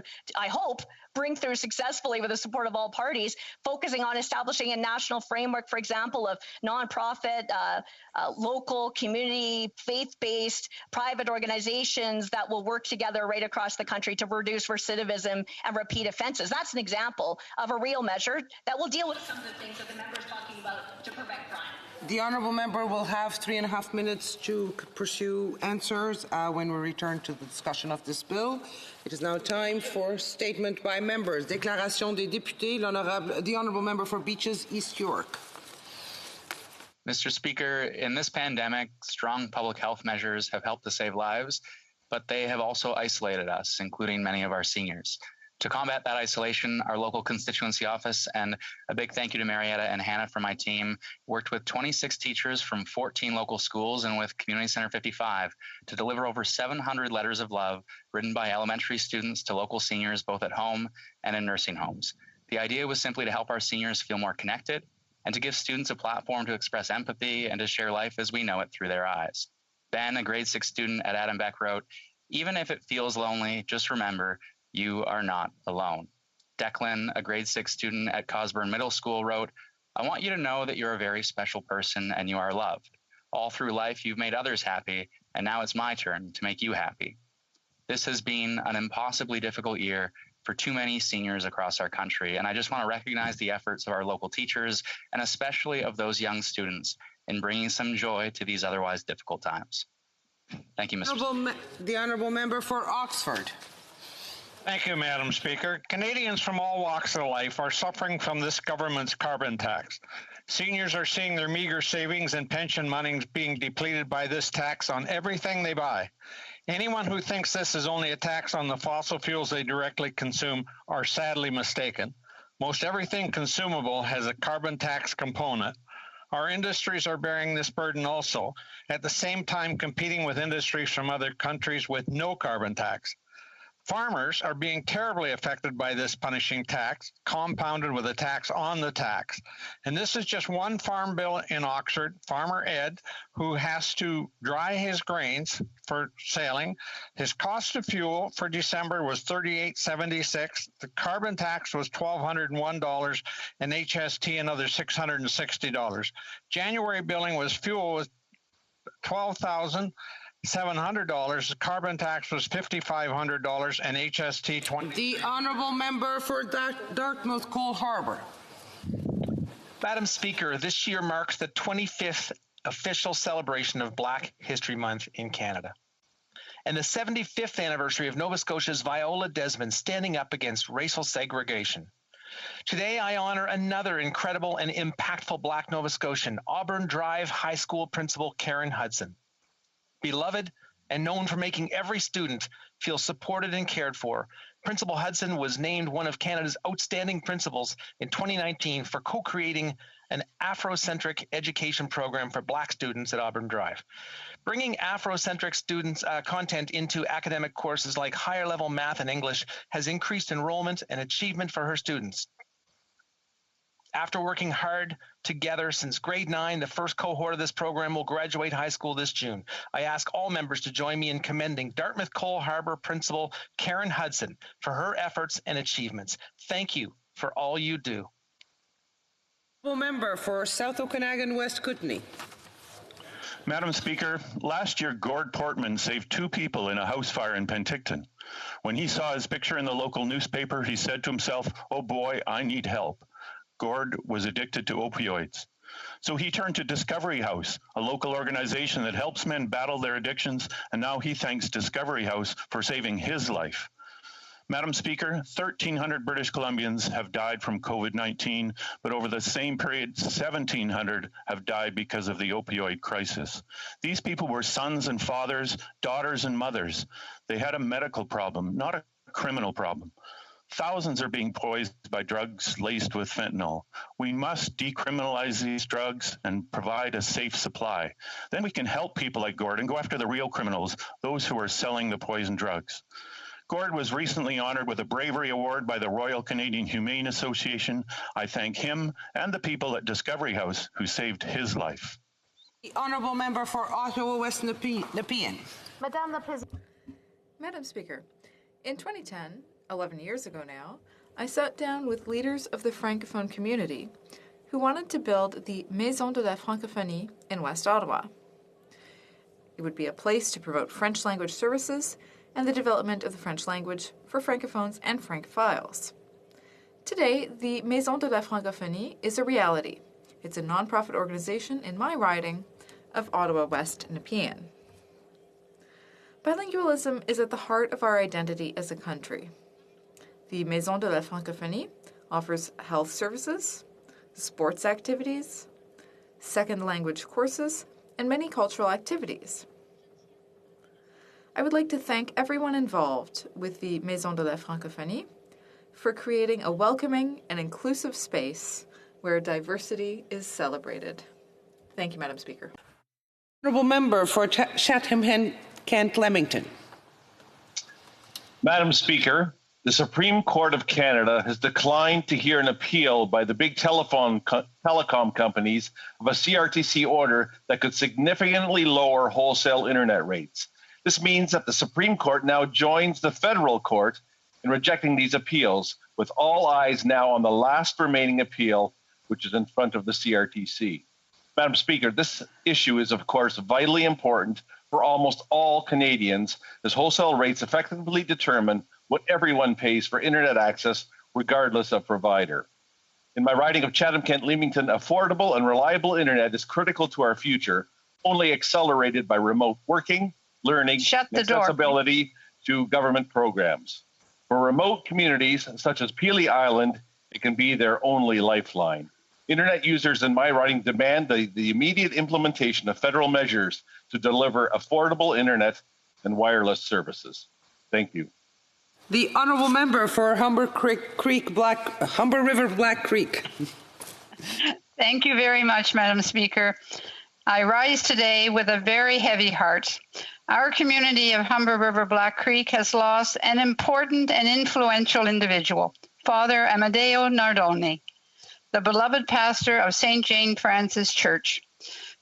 to, I hope, bring through successfully with the support of all parties, focusing on establishing a national framework, for example, of nonprofit, local, community, faith-based, private organizations that will work together right across the country to reduce recidivism and repeat offenses. That's an example of a real measure that will deal with some of the things that the member is talking about to prevent crime. The honourable member will have 3.5 minutes to pursue answers when we return to the discussion of this bill. It is now time for statement by members. Déclaration des députés. The honourable member for Beaches, East York. Mr. Speaker, in this pandemic, strong public health measures have helped to save lives, but they have also isolated us, including many of our seniors. To combat that isolation, our local constituency office, and a big thank you to Marietta and Hannah from my team, worked with 26 teachers from 14 local schools and with Community Center 55 to deliver over 700 letters of love written by elementary students to local seniors both at home and in nursing homes. The idea was simply to help our seniors feel more connected and to give students a platform to express empathy and to share life as we know it through their eyes. Ben, a grade 6 student at Adam Beck, wrote, "Even if it feels lonely, just remember, you are not alone." Declan, a grade 6 student at Cosburn Middle School, wrote, "I want you to know that you're a very special person and you are loved. All through life, you've made others happy, and now it's my turn to make you happy." This has been an impossibly difficult year for too many seniors across our country, and I just want to recognize the efforts of our local teachers and especially of those young students in bringing some joy to these otherwise difficult times. Thank you, Mr. Speaker. The honourable member for Oxford. Thank you, Madam Speaker. Canadians from all walks of life are suffering from this government's carbon tax. Seniors are seeing their meager savings and pension monies being depleted by this tax on everything they buy. Anyone who thinks this is only a tax on the fossil fuels they directly consume are sadly mistaken. Most everything consumable has a carbon tax component. Our industries are bearing this burden also, at the same time competing with industries from other countries with no carbon tax. Farmers are being terribly affected by this punishing tax, compounded with a tax on the tax. And this is just one farm bill in Oxford, Farmer Ed, who has to dry his grains for selling. His cost of fuel for December was $38.76. The carbon tax was $1,201 and HST another $660. January billing was fuel was $12,700. The carbon tax was $5,500 and HST $20. The honourable member for Dartmouth Cole Harbour. Madam Speaker, this year marks the 25th official celebration of Black History Month in Canada, and the 75th anniversary of Nova Scotia's Viola Desmond standing up against racial segregation. Today, I honor another incredible and impactful Black Nova Scotian, Auburn Drive High School Principal Karen Hudson. Beloved and known for making every student feel supported and cared for, Principal Hudson was named one of Canada's outstanding principals in 2019 for co-creating an Afrocentric education program for Black students at Auburn Drive. Bringing Afrocentric students' content into academic courses like higher level math and English has increased enrollment and achievement for her students. After working hard together since grade 9, the first cohort of this program will graduate high school this June. I ask all members to join me in commending Dartmouth Cole Harbour Principal Karen Hudson for her efforts and achievements. Thank you for all you do. Member for South Okanagan West Kootenay. Madam Speaker, last year Gord Portman saved 2 people in a house fire in Penticton. When he saw his picture in the local newspaper, he said to himself, "Oh boy, I need help." Gord was addicted to opioids. So he turned to Discovery House, a local organization that helps men battle their addictions, and now he thanks Discovery House for saving his life. Madam Speaker, 1,300 British Columbians have died from COVID-19, but over the same period, 1,700 have died because of the opioid crisis. These people were sons and fathers, daughters and mothers. They had a medical problem, not a criminal problem. Thousands are being poisoned by drugs laced with fentanyl. We must decriminalize these drugs and provide a safe supply. Then we can help people like Gord and go after the real criminals, those who are selling the poison drugs. Gord was recently honored with a bravery award by the Royal Canadian Humane Association. I thank him and the people at Discovery House who saved his life. The honourable member for Ottawa West Nepean. Madam Speaker, in 2010, 11 years ago now, I sat down with leaders of the Francophone community who wanted to build the Maison de la Francophonie in West Ottawa. It would be a place to promote French language services and the development of the French language for Francophones and Francophiles. Today, the Maison de la Francophonie is a reality. It's a nonprofit organization in my riding of Ottawa West Nepean. Bilingualism is at the heart of our identity as a country. The Maison de la Francophonie offers health services, sports activities, second language courses, and many cultural activities. I would like to thank everyone involved with the Maison de la Francophonie for creating a welcoming and inclusive space where diversity is celebrated. Thank you, Madam Speaker. Honourable Member for Chatham-Kent-Leamington. Madam Speaker, the Supreme Court of Canada has declined to hear an appeal by the big telecom companies of a CRTC order that could significantly lower wholesale internet rates. This means that the Supreme Court now joins the federal court in rejecting these appeals, with all eyes now on the last remaining appeal, which is in front of the CRTC. Madam Speaker, this issue is, of course, vitally important for almost all Canadians, as wholesale rates effectively determine what everyone pays for internet access, regardless of provider. In my riding of Chatham-Kent-Leamington, affordable and reliable internet is critical to our future, only accelerated by remote working, learning, and accessibility to government programs. For remote communities such as Peely Island, it can be their only lifeline. Internet users in my riding demand the immediate implementation of federal measures to deliver affordable internet and wireless services. Thank you. The Honourable Member for Humber River Black Creek. Thank you very much, Madam Speaker. I rise today with a very heavy heart. Our community of Humber River Black Creek has lost an important and influential individual, Father Amadeo Nardoni, the beloved pastor of St. Jane Francis Church.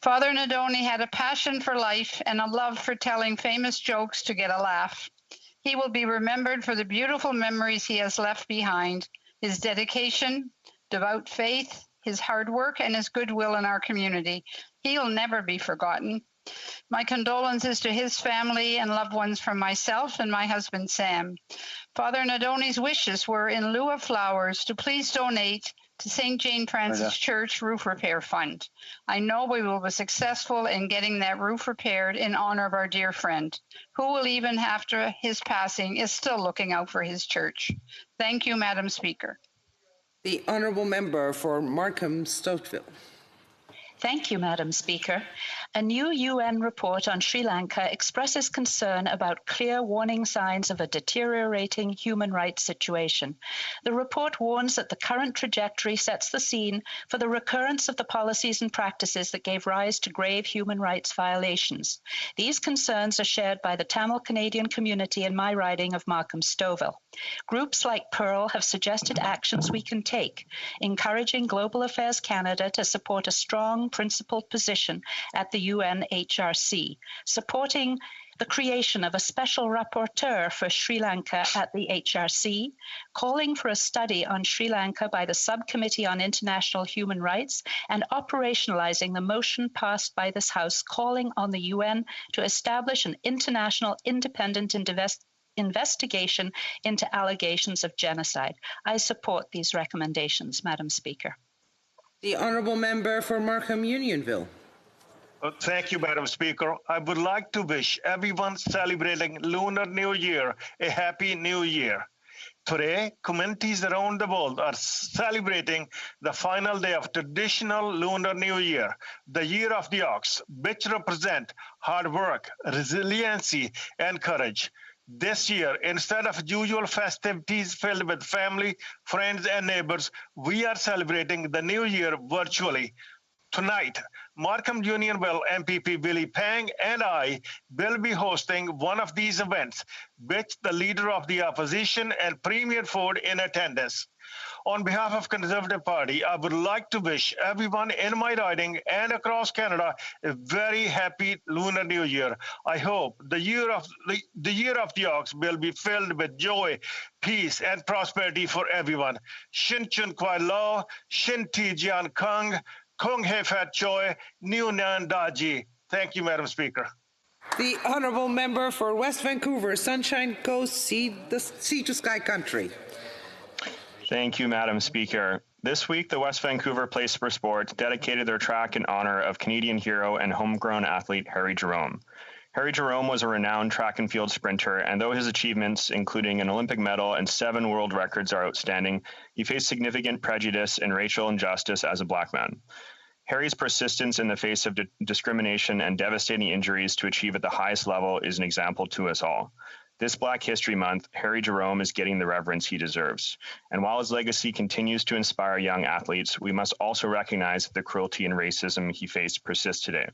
Father Nardoni had a passion for life and a love for telling famous jokes to get a laugh. He will be remembered for the beautiful memories he has left behind, his dedication, devout faith, his hard work, and his goodwill in our community. He'll never be forgotten. My condolences to his family and loved ones from myself and my husband, Sam. Father Nardoni's wishes were, in lieu of flowers, to please donate to St. Jane Francis Church Roof Repair Fund. I know we will be successful in getting that roof repaired in honor of our dear friend, who will, even after his passing, is still looking out for his church. Thank you, Madam Speaker. The Honourable Member for Markham-Stouffville. Thank you, Madam Speaker. A new UN report on Sri Lanka expresses concern about clear warning signs of a deteriorating human rights situation. The report warns that the current trajectory sets the scene for the recurrence of the policies and practices that gave rise to grave human rights violations. These concerns are shared by the Tamil Canadian community in my riding of Markham-Stouffville. Groups like Pearl have suggested actions we can take, encouraging Global Affairs Canada to support a strong, principled position at the UN HRC, supporting the creation of a special rapporteur for Sri Lanka at the HRC, calling for a study on Sri Lanka by the Subcommittee on International Human Rights, and operationalizing the motion passed by this House calling on the UN to establish an international independent investigation into allegations of genocide. I support these recommendations, Madam Speaker. The Honourable Member for Markham-Unionville. Thank you, Madam Speaker. I would like to wish everyone celebrating Lunar New Year a Happy New Year. Today, communities around the world are celebrating the final day of traditional Lunar New Year, the Year of the Ox, which represents hard work, resiliency, and courage. This year, instead of usual festivities filled with family, friends, and neighbors, we are celebrating the new year virtually. Tonight, Markham Unionville MPP Willie Pang, and I will be hosting one of these events, with the Leader of the Opposition and Premier Ford in attendance. On behalf of Conservative Party, I would like to wish everyone in my riding and across Canada a very happy Lunar New Year. I hope the year of the ox will be filled with joy, peace, and prosperity for everyone. Shin Chun Kwai Lo, Shin Ti Jian Kung, Kung He Fat Choi, New Nan Daji. Thank you, Madam Speaker. The Honourable Member for West Vancouver, Sunshine Coast, Sea to Sky Country. Thank you, Madam Speaker. This week, the West Vancouver Place for Sport dedicated their track in honor of Canadian hero and homegrown athlete Harry Jerome. Harry Jerome was a renowned track and field sprinter, and though his achievements, including an Olympic medal and 7 world records, are outstanding, he faced significant prejudice and racial injustice as a Black man. Harry's persistence in the face of discrimination and devastating injuries to achieve at the highest level is an example to us all. This Black History Month, Harry Jerome is getting the reverence he deserves. And while his legacy continues to inspire young athletes, we must also recognize that the cruelty and racism he faced persists today.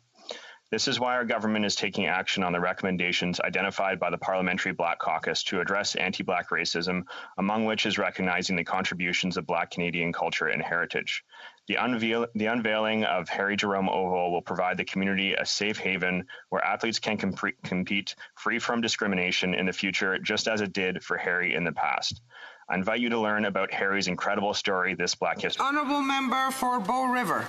This is why our government is taking action on the recommendations identified by the Parliamentary Black Caucus to address anti-Black racism, among which is recognizing the contributions of Black Canadian culture and heritage. The unveiling of Harry Jerome Oval will provide the community a safe haven where athletes can compete free from discrimination in the future, just as it did for Harry in the past. I invite you to learn about Harry's incredible story this Black History. Honourable Member for Bow River.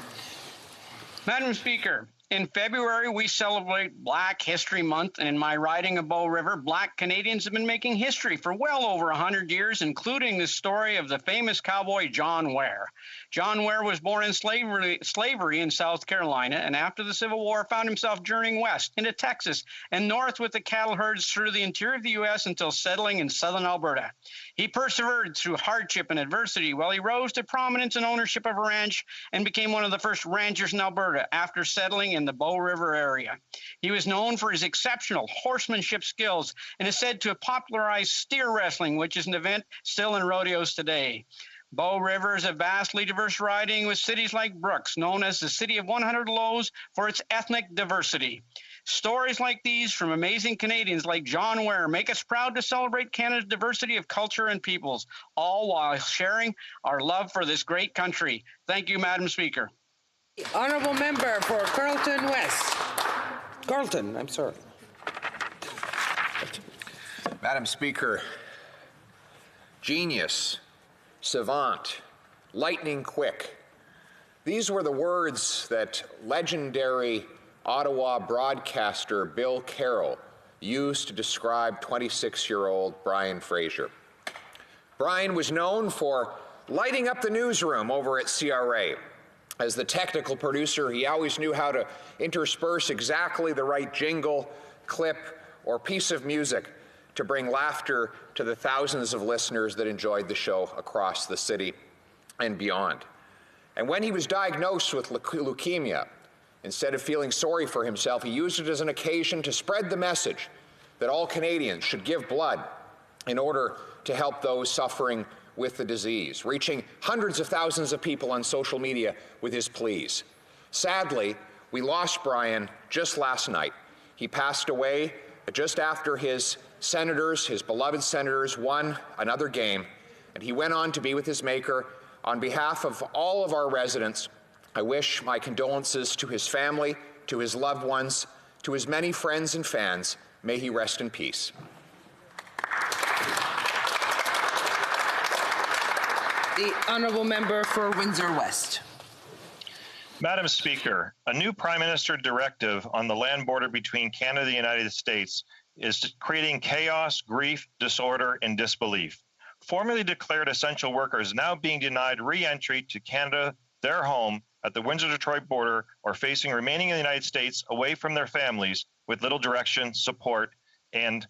Madam Speaker, in February, we celebrate Black History Month, and in my riding of Bow River, Black Canadians have been making history for well over 100 years, including the story of the famous cowboy John Ware. John Ware was born in slavery in South Carolina, and after the Civil War found himself journeying west into Texas and north with the cattle herds through the interior of the U.S. until settling in southern Alberta. He persevered through hardship and adversity while he rose to prominence and ownership of a ranch and became one of the first ranchers in Alberta after settling in the Bow River area. He was known for his exceptional horsemanship skills and is said to have popularized steer wrestling, which is an event still in rodeos today. Bow River is a vastly diverse riding with cities like Brooks, known as the City of 100 Lows for its ethnic diversity. Stories like these from amazing Canadians like John Ware make us proud to celebrate Canada's diversity of culture and peoples, all while sharing our love for this great country. Thank you, Madam Speaker. Honourable Member for Carleton West. Carleton, I'm sorry. Madam Speaker, genius, savant, lightning quick. These were the words that legendary Ottawa broadcaster Bill Carroll used to describe 26-year-old Brian Fraser. Brian was known for lighting up the newsroom over at CRA. As the technical producer, he always knew how to intersperse exactly the right jingle, clip, or piece of music to bring laughter to the thousands of listeners that enjoyed the show across the city and beyond. And when he was diagnosed with leukemia, instead of feeling sorry for himself, he used it as an occasion to spread the message that all Canadians should give blood in order to help those suffering with the disease, reaching hundreds of thousands of people on social media with his pleas. Sadly, we lost Brian just last night. He passed away just after his senators, his beloved senators, won another game, and he went on to be with his maker. On behalf of all of our residents, I wish my condolences to his family, to his loved ones, to his many friends and fans. May he rest in peace. The Honourable Member for Windsor West. Madam Speaker, a new Prime Minister directive on the land border between Canada and the United States is creating chaos, grief, disorder, and disbelief. Formerly declared essential workers now being denied re-entry to Canada, their home, at the Windsor-Detroit border, or facing remaining in the United States away from their families with little direction, support, and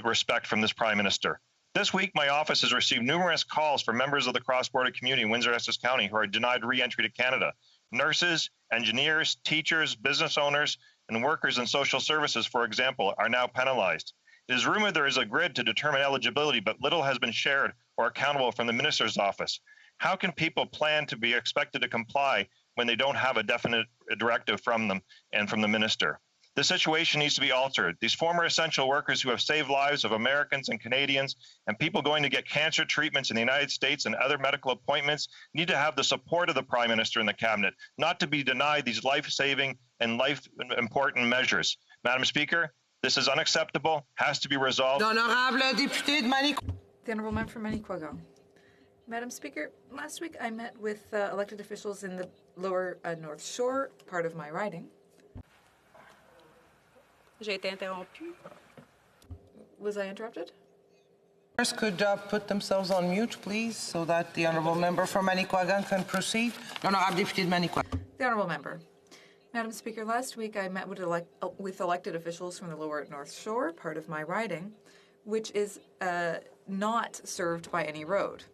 respect from this Prime Minister. This week, my office has received numerous calls from members of the cross-border community in Windsor-Essex County who are denied re-entry to Canada. Nurses, engineers, teachers, business owners, and workers in social services, for example, are now penalized. It is rumored there is a grid to determine eligibility, but little has been shared or accountable from the minister's office. How can people plan to be expected to comply when they don't have a definite directive from them and from the minister. This situation needs to be altered. These former essential workers who have saved lives of Americans and Canadians and people going to get cancer treatments in the United States and other medical appointments need to have the support of the Prime Minister and the Cabinet, not to be denied these life-saving and life-important measures. Madam Speaker, this is unacceptable, has to be resolved. The Honourable Member for Manicouagan. Madam Speaker, last week I met with elected officials in the lower North Shore, part of my riding. J'ai été interrompue. Was I interrupted? Members could put themselves on mute, please, so that the Honourable Member for Manicouagan can proceed. L'Honourable Député de Manicouagan. The Honourable Member. Madam Speaker, last week I met with elected officials from the lower North Shore, part of my riding, which is not served by any road.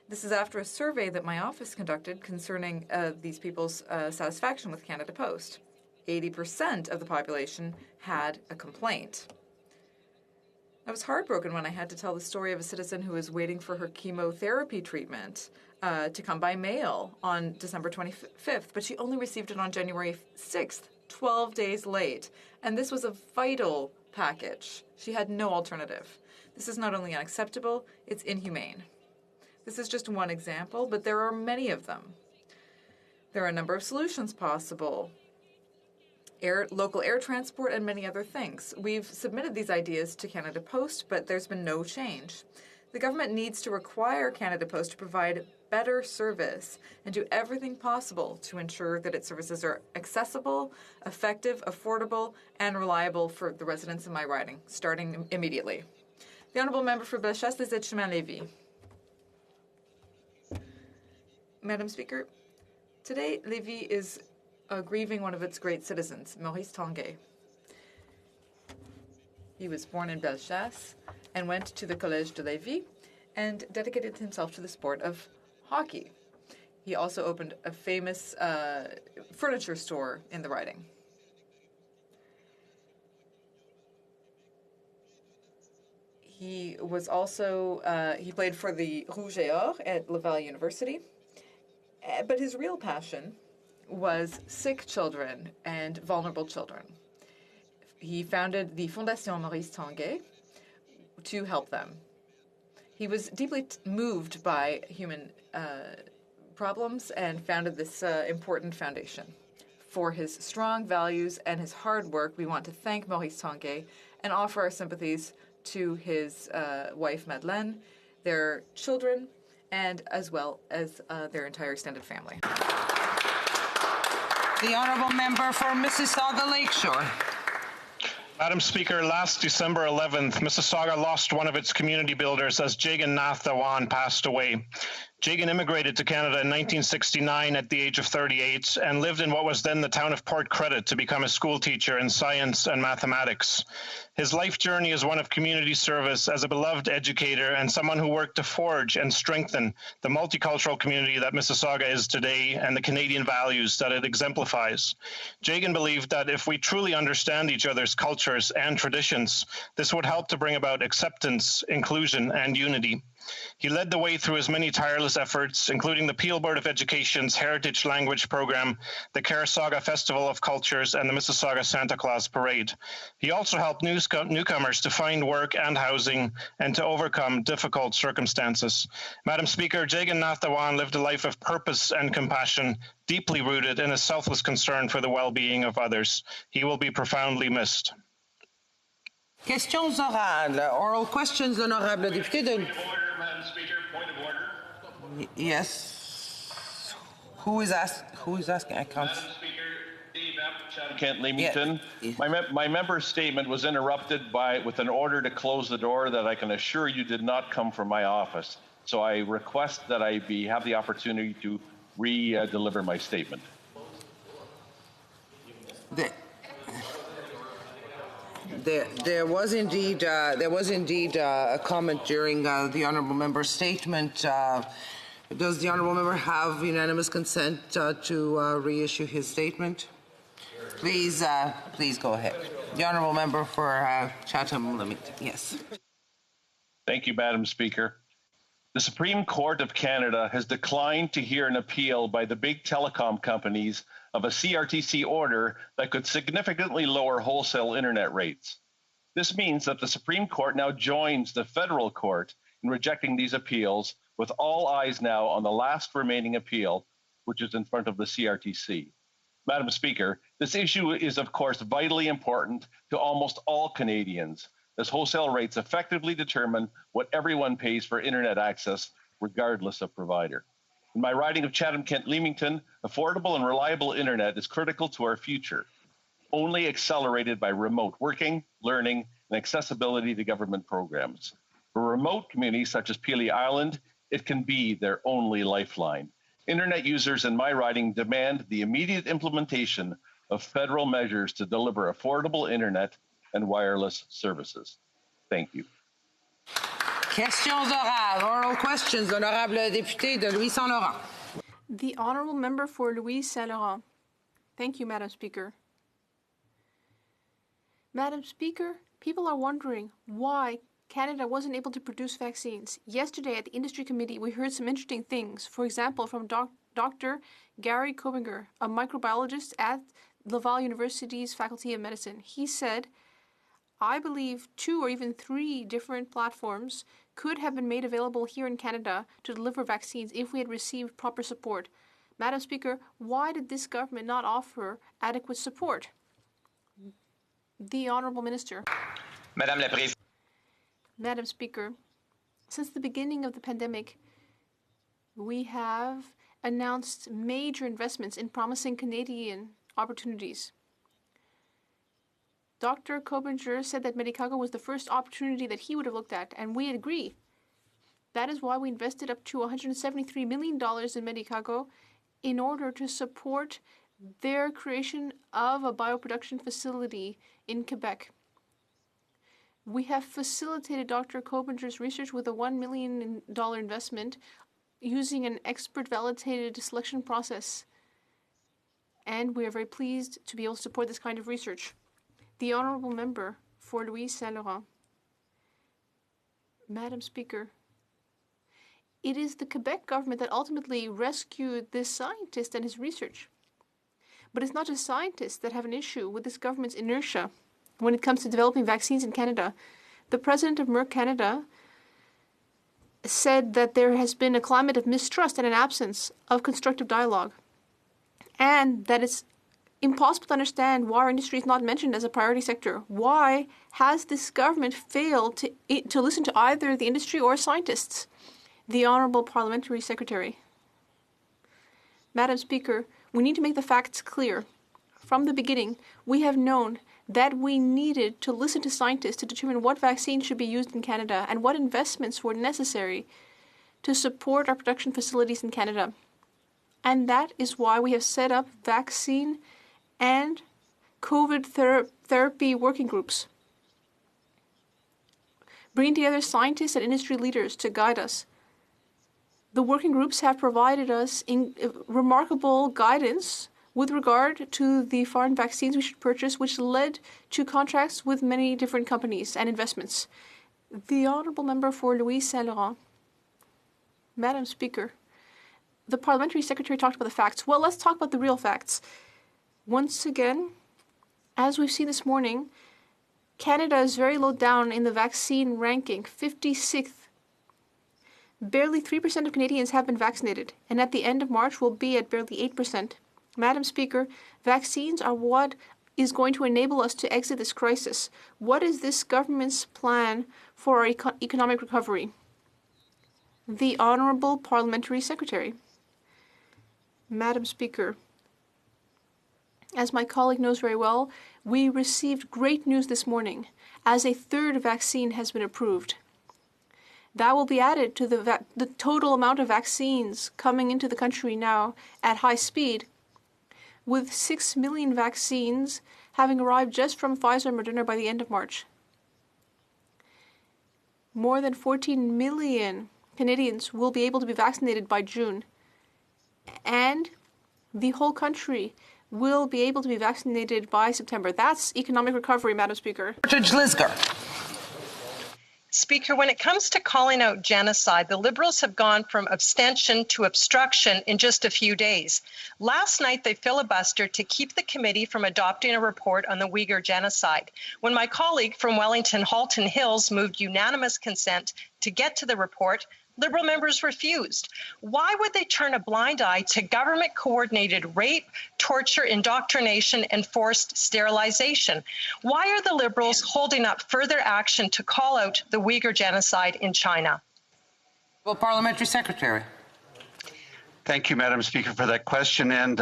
This is after a survey that my office conducted concerning these people's satisfaction with Canada Post. 80% of the population had a complaint. I was heartbroken when I had to tell the story of a citizen who was waiting for her chemotherapy treatment to come by mail on December 25th, but she only received it on January 6th, 12 days late. And this was a vital package. She had no alternative. This is not only unacceptable, it's inhumane. This is just one example, but there are many of them. There are a number of solutions possible. Local air transport, and many other things. We've submitted these ideas to Canada Post, but there's been no change. The government needs to require Canada Post to provide better service and do everything possible to ensure that its services are accessible, effective, affordable, and reliable for the residents in my riding, starting immediately. The Honourable Member for Bellechasse-les-Etchemins-Lévis. Madam Speaker, today Lévis is grieving one of its great citizens, Maurice Tanguay. He was born in Bellechasse and went to the Collège de Lévis and dedicated himself to the sport of hockey. He also opened a famous furniture store in the riding. He was also, he played for the Rouge et Or at Laval University, but his real passion was sick children and vulnerable children. He founded the Fondation Maurice Tanguay to help them. He was deeply moved by human problems and founded this important foundation. For his strong values and his hard work, we want to thank Maurice Tanguay and offer our sympathies to his wife, Madeleine, their children, and as well as their entire extended family. The Honourable Member for Mississauga Lakeshore. Madam Speaker, last December 11th, Mississauga lost one of its community builders as Jagan Nath Dhawan passed away. Jagan immigrated to Canada in 1969 at the age of 38 and lived in what was then the town of Port Credit to become a school teacher in science and mathematics. His life journey is one of community service as a beloved educator and someone who worked to forge and strengthen the multicultural community that Mississauga is today and the Canadian values that it exemplifies. Jagan believed that if we truly understand each other's cultures and traditions, this would help to bring about acceptance, inclusion, and unity. He led the way through his many tireless efforts, including the Peel Board of Education's Heritage Language Program, the Carassauga Festival of Cultures, and the Mississauga Santa Claus Parade. He also helped newcomers to find work and housing and to overcome difficult circumstances. Madam Speaker, Jagan Nath Dhawan lived a life of purpose and compassion, deeply rooted in a selfless concern for the well-being of others. He will be profoundly missed. Questions orales. Oral questions, l'honorable député de... Madam Speaker, point of order. Yes. Who is asking? I can't. Madam Speaker, Kent Leamington. Yeah. My member's statement was interrupted with an order to close the door that I can assure you did not come from my office. So I request that I have the opportunity to deliver my statement. There was indeed a comment during the honourable member's statement. Does the honourable member have unanimous consent to reissue his statement? Please go ahead. The honourable member for Chatham Limited. Yes. Thank you, Madam Speaker. The Supreme Court of Canada has declined to hear an appeal by the big telecom companies of a CRTC order that could significantly lower wholesale internet rates. This means that the Supreme Court now joins the federal court in rejecting these appeals, with all eyes now on the last remaining appeal, which is in front of the CRTC. Madam Speaker, this issue is of course vitally important to almost all Canadians, as wholesale rates effectively determine what everyone pays for internet access, regardless of provider. In my riding of Chatham-Kent-Leamington, affordable and reliable internet is critical to our future, only accelerated by remote working, learning, and accessibility to government programs. For remote communities such as Peely Island, it can be their only lifeline. Internet users in my riding demand the immediate implementation of federal measures to deliver affordable internet and wireless services. Thank you. Questions orales, oral questions. Honorable député de Louis Saint-Laurent. The honourable member for Louis Saint-Laurent. Thank you, Madam Speaker. Madam Speaker, people are wondering why Canada wasn't able to produce vaccines. Yesterday at the Industry Committee, we heard some interesting things. For example, from Dr. Gary Kobinger, a microbiologist at Laval University's Faculty of Medicine. He said, I believe 2 or even 3 different platforms could have been made available here in Canada to deliver vaccines if we had received proper support. Madam Speaker, why did this government not offer adequate support? The Honourable Minister. Madame la Présidente. Madam Speaker, since the beginning of the pandemic, we have announced major investments in promising Canadian opportunities. Dr. Kobinger said that Medicago was the first opportunity that he would have looked at, and we agree. That is why we invested up to $173 million in Medicago in order to support their creation of a bioproduction facility in Quebec. We have facilitated Dr. Kobinger's research with a $1 million investment using an expert-validated selection process. And we are very pleased to be able to support this kind of research. The Honourable Member for Louis Saint-Laurent. Madam Speaker, it is the Quebec government that ultimately rescued this scientist and his research. But it's not just scientists that have an issue with this government's inertia when it comes to developing vaccines in Canada. The president of Merck Canada said that there has been a climate of mistrust and an absence of constructive dialogue, and that it's impossible to understand why our industry is not mentioned as a priority sector. Why has this government failed to listen to either the industry or scientists? The Honourable Parliamentary Secretary. Madam Speaker, we need to make the facts clear. From the beginning, we have known that we needed to listen to scientists to determine what vaccines should be used in Canada and what investments were necessary to support our production facilities in Canada. And that is why we have set up vaccine and COVID therapy working groups, bringing together scientists and industry leaders to guide us. The working groups have provided us remarkable guidance with regard to the foreign vaccines we should purchase, which led to contracts with many different companies and investments. The Honourable Member for Louis Saint-Laurent. Madam Speaker, the Parliamentary Secretary talked about the facts. Well, let's talk about the real facts. Once again, as we've seen this morning, Canada is very low down in the vaccine ranking, 56th. Barely 3% of Canadians have been vaccinated, and at the end of March will be at barely 8%. Madam Speaker, vaccines are what is going to enable us to exit this crisis. What is this government's plan for our economic recovery? The Honourable Parliamentary Secretary. Madam Speaker, as my colleague knows very well, we received great news this morning as a 3rd vaccine has been approved. That will be added to the total amount of vaccines coming into the country now at high speed, with 6 million vaccines having arrived just from Pfizer and Moderna by the end of March. More than 14 million Canadians will be able to be vaccinated by June, and the whole country will be able to be vaccinated by September. That's economic recovery, Madam Speaker. Speaker, when it comes to calling out genocide, the Liberals have gone from abstention to obstruction in just a few days. Last night, they filibustered to keep the committee from adopting a report on the Uyghur genocide. When my colleague from Wellington Halton Hills moved unanimous consent to get to the report, Liberal members refused. Why would they turn a blind eye to government-coordinated rape, torture, indoctrination, and forced sterilization? Why are the Liberals holding up further action to call out the Uyghur genocide in China? Well, Parliamentary Secretary. Thank you, Madam Speaker, for that question. And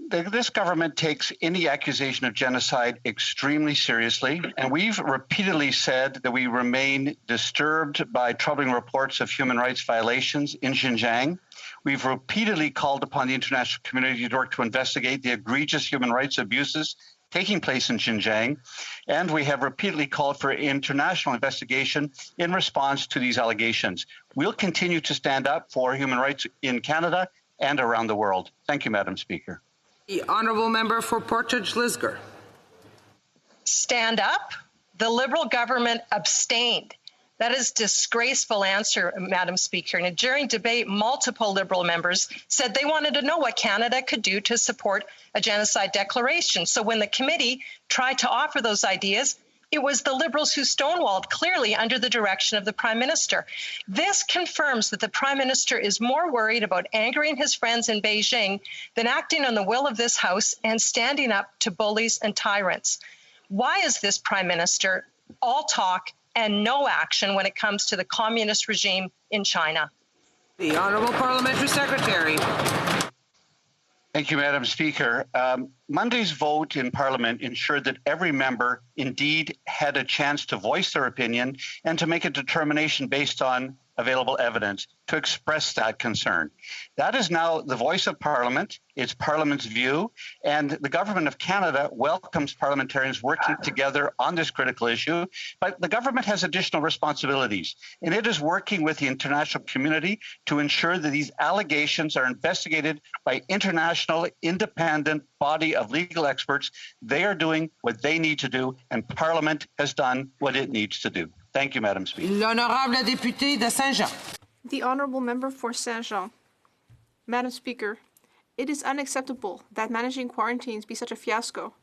this government takes any accusation of genocide extremely seriously, and we've repeatedly said that we remain disturbed by troubling reports of human rights violations in Xinjiang. We've repeatedly called upon the international community to work to investigate the egregious human rights abuses taking place in Xinjiang, and we have repeatedly called for international investigation in response to these allegations. We'll continue to stand up for human rights in Canada and around the world. Thank you, Madam Speaker. The honourable member for Portage-Lisgar. Stand up? The Liberal government abstained. That is a disgraceful answer, Madam Speaker. And during debate, multiple Liberal members said they wanted to know what Canada could do to support a genocide declaration. So when the committee tried to offer those ideas, it was the Liberals who stonewalled, clearly under the direction of the Prime Minister. This confirms that the Prime Minister is more worried about angering his friends in Beijing than acting on the will of this House and standing up to bullies and tyrants. Why is this Prime Minister all talk and no action when it comes to the communist regime in China? The Honourable Parliamentary Secretary. Thank you, Madam Speaker. Monday's vote in Parliament ensured that every member indeed had a chance to voice their opinion and to make a determination based on available evidence to express that concern. That is now the voice of Parliament. It's Parliament's view, and the Government of Canada welcomes parliamentarians working together on this critical issue. But the government has additional responsibilities, and it is working with the international community to ensure that these allegations are investigated by international independent body of legal experts. They are doing what they need to do, and Parliament has done what it needs to do. Thank you, Madam Speaker. L'honorable député de Saint-Jean. The honourable member for Saint-Jean. Madam Speaker, it is unacceptable that managing quarantines be such a fiasco.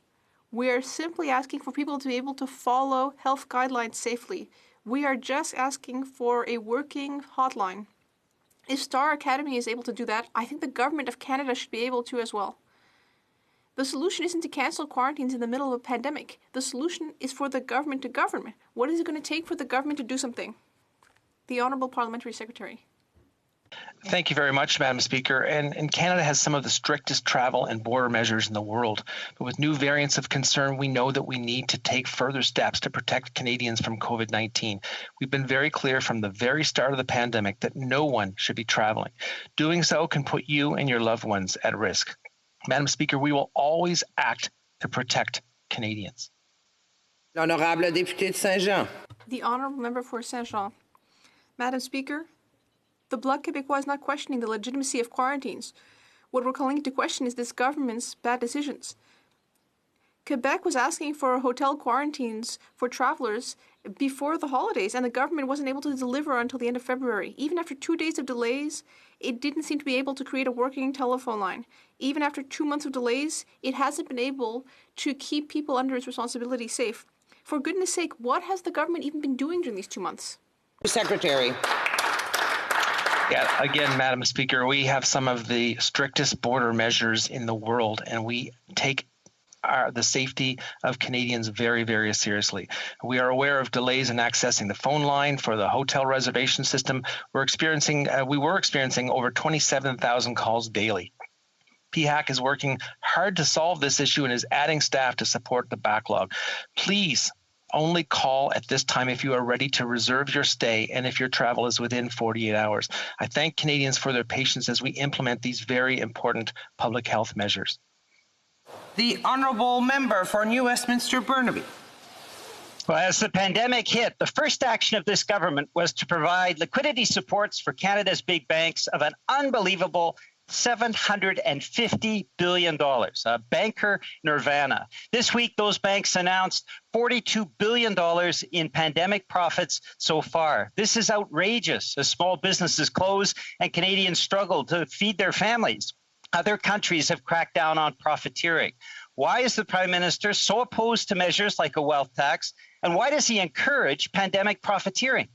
We are simply asking for people to be able to follow health guidelines safely. We are just asking for a working hotline. If Star Academy is able to do that, I think the Government of Canada should be able to as well. The solution isn't to cancel quarantines in the middle of a pandemic. The solution is for the government to govern. What is it going to take for the government to do something? The Honourable Parliamentary Secretary. Thank you very much, Madam Speaker. And Canada has some of the strictest travel and border measures in the world. But with new variants of concern, we know that we need to take further steps to protect Canadians from COVID-19. We've been very clear from the very start of the pandemic that no one should be traveling. Doing so can put you and your loved ones at risk. Madam Speaker, we will always act to protect Canadians. L'honorable député de Saint-Jean. The honourable member for Saint-Jean. Madam Speaker, the Bloc Québécois is not questioning the legitimacy of quarantines. What we're calling into question is this government's bad decisions. Quebec was asking for hotel quarantines for travellers before the holidays, and the government wasn't able to deliver until the end of February. Even after 2 days of delays, it didn't seem to be able to create a working telephone line. Even after 2 months of delays, it hasn't been able to keep people under its responsibility safe. For goodness sake, what has the government even been doing during these 2 months? Secretary. Yeah, again, Madam Speaker, we have some of the strictest border measures in the world, and we take the safety of Canadians very, very seriously. We are aware of delays in accessing the phone line for the hotel reservation system. We were experiencing over 27,000 calls daily. PHAC is working hard to solve this issue and is adding staff to support the backlog. Please only call at this time if you are ready to reserve your stay and if your travel is within 48 hours. I thank Canadians for their patience as we implement these very important public health measures. The honourable member for New Westminster Burnaby. Well, as the pandemic hit, the first action of this government was to provide liquidity supports for Canada's big banks of an unbelievable $750 billion. Banker nirvana. This week, those banks announced $42 billion in pandemic profits so far. This is outrageous as small businesses close and Canadians struggle to feed their families. Other countries have cracked down on profiteering. Why is the Prime Minister so opposed to measures like a wealth tax? And why does he encourage pandemic profiteering?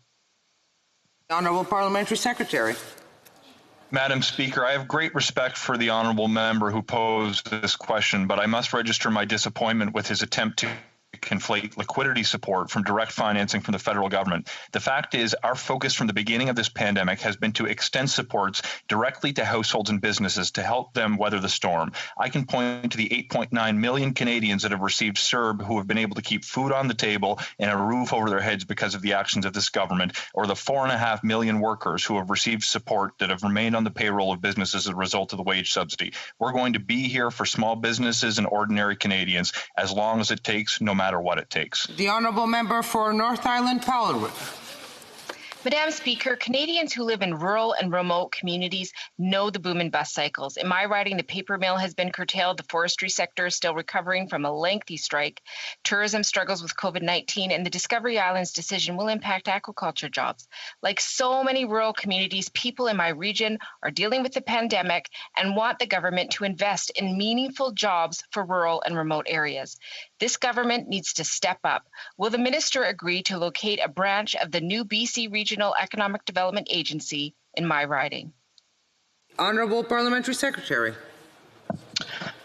Honourable Parliamentary Secretary. Madam Speaker, I have great respect for the honourable member who posed this question, but I must register my disappointment with his attempt to conflate liquidity support from direct financing from the federal government. The fact is, our focus from the beginning of this pandemic has been to extend supports directly to households and businesses to help them weather the storm. I can point to the 8.9 million Canadians that have received CERB who have been able to keep food on the table and a roof over their heads because of the actions of this government, or the 4.5 million workers who have received support that have remained on the payroll of businesses as a result of the wage subsidy. We're going to be here for small businesses and ordinary Canadians as long as it takes, no matter what it takes. The honourable member for North Island Powellwood. Madam Speaker, Canadians who live in rural and remote communities know the boom in bus cycles. In my riding, the paper mill has been curtailed. The forestry sector is still recovering from a lengthy strike. Tourism struggles with COVID-19, and the Discovery Islands decision will impact aquaculture jobs. Like so many rural communities, people in my region are dealing with the pandemic and want the government to invest in meaningful jobs for rural and remote areas. This government needs to step up. Will the minister agree to locate a branch of the new BC Regional Economic Development Agency in my riding? Honourable Parliamentary Secretary.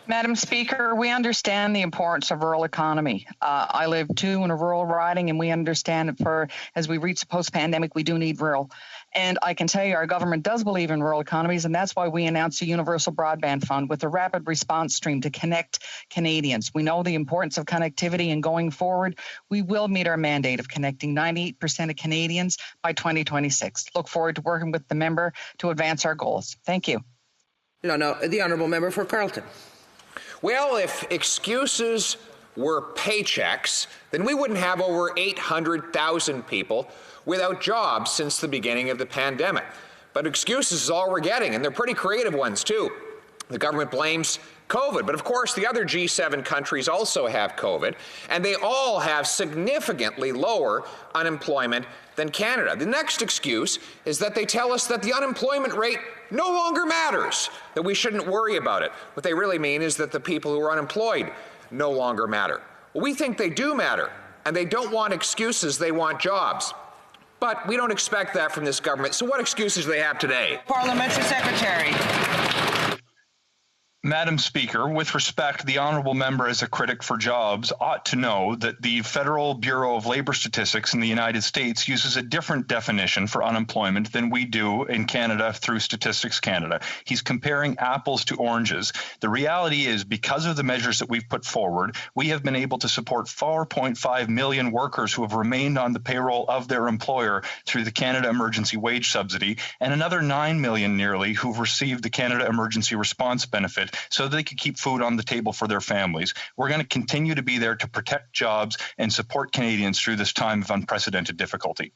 Madam Speaker, we understand the importance of rural economy. I live too in a rural riding, and we understand that as we reach the post-pandemic, we do need rural. And I can tell you our government does believe in rural economies, and that's why we announced a universal broadband fund with a rapid response stream to connect Canadians. We know the importance of connectivity, and going forward, we will meet our mandate of connecting 98% of Canadians by 2026. Look forward to working with the member to advance our goals. Thank you. The honourable member for Carleton. Well, if excuses were paychecks, then we wouldn't have over 800,000 people without jobs since the beginning of the pandemic. But excuses is all we're getting, and they're pretty creative ones too. The government blames COVID, but of course the other G7 countries also have COVID, and they all have significantly lower unemployment than Canada. The next excuse is that they tell us that the unemployment rate no longer matters, that we shouldn't worry about it. What they really mean is that the people who are unemployed no longer matter. Well, we think they do matter, and they don't want excuses, they want jobs. But we don't expect that from this government. So what excuses do they have today? Parliamentary Secretary. Madam Speaker, with respect, the honourable member as a critic for jobs ought to know that the Federal Bureau of Labor Statistics in the United States uses a different definition for unemployment than we do in Canada through Statistics Canada. He's comparing apples to oranges. The reality is, because of the measures that we've put forward, we have been able to support 4.5 million workers who have remained on the payroll of their employer through the Canada Emergency Wage Subsidy, and another 9 million nearly who've received the Canada Emergency Response Benefit so they could keep food on the table for their families. We're going to continue to be there to protect jobs and support Canadians through this time of unprecedented difficulty.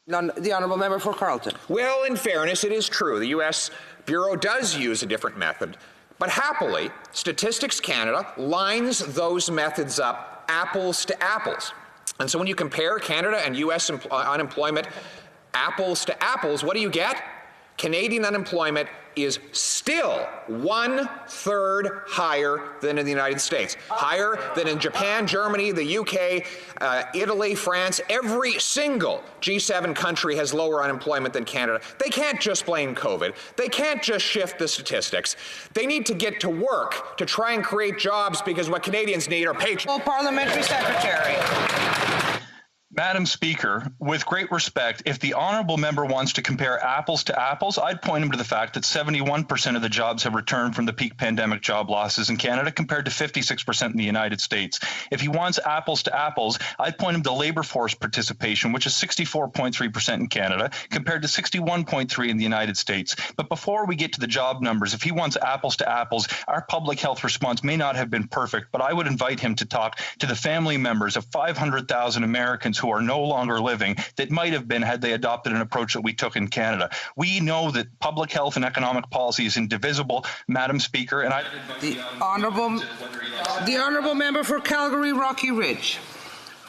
The honourable member for Carleton. Well, in fairness, it is true. The U.S. Bureau does use a different method. But happily, Statistics Canada lines those methods up apples to apples. And so when you compare Canada and U.S. unemployment apples to apples, what do you get? Canadian unemployment is still 1/3 higher than in the United States, higher than in Japan, Germany, the UK, Italy, France. Every single G7 country has lower unemployment than Canada. They can't just blame COVID. They can't just shift the statistics. They need to get to work to try and create jobs, because what Canadians need are paychecks. Parliamentary Secretary. Madam Speaker, with great respect, if the honourable member wants to compare apples to apples, I'd point him to the fact that 71% of the jobs have returned from the peak pandemic job losses in Canada compared to 56% in the United States. If he wants apples to apples, I'd point him to labour force participation, which is 64.3% in Canada compared to 61.3% in the United States. But before we get to the job numbers, if he wants apples to apples, our public health response may not have been perfect, but I would invite him to talk to the family members of 500,000 Americans who are no longer living that might have been had they adopted an approach that we took in Canada. We know that public health and economic policy is indivisible, Madam Speaker, and the honourable member for Calgary Rocky Ridge.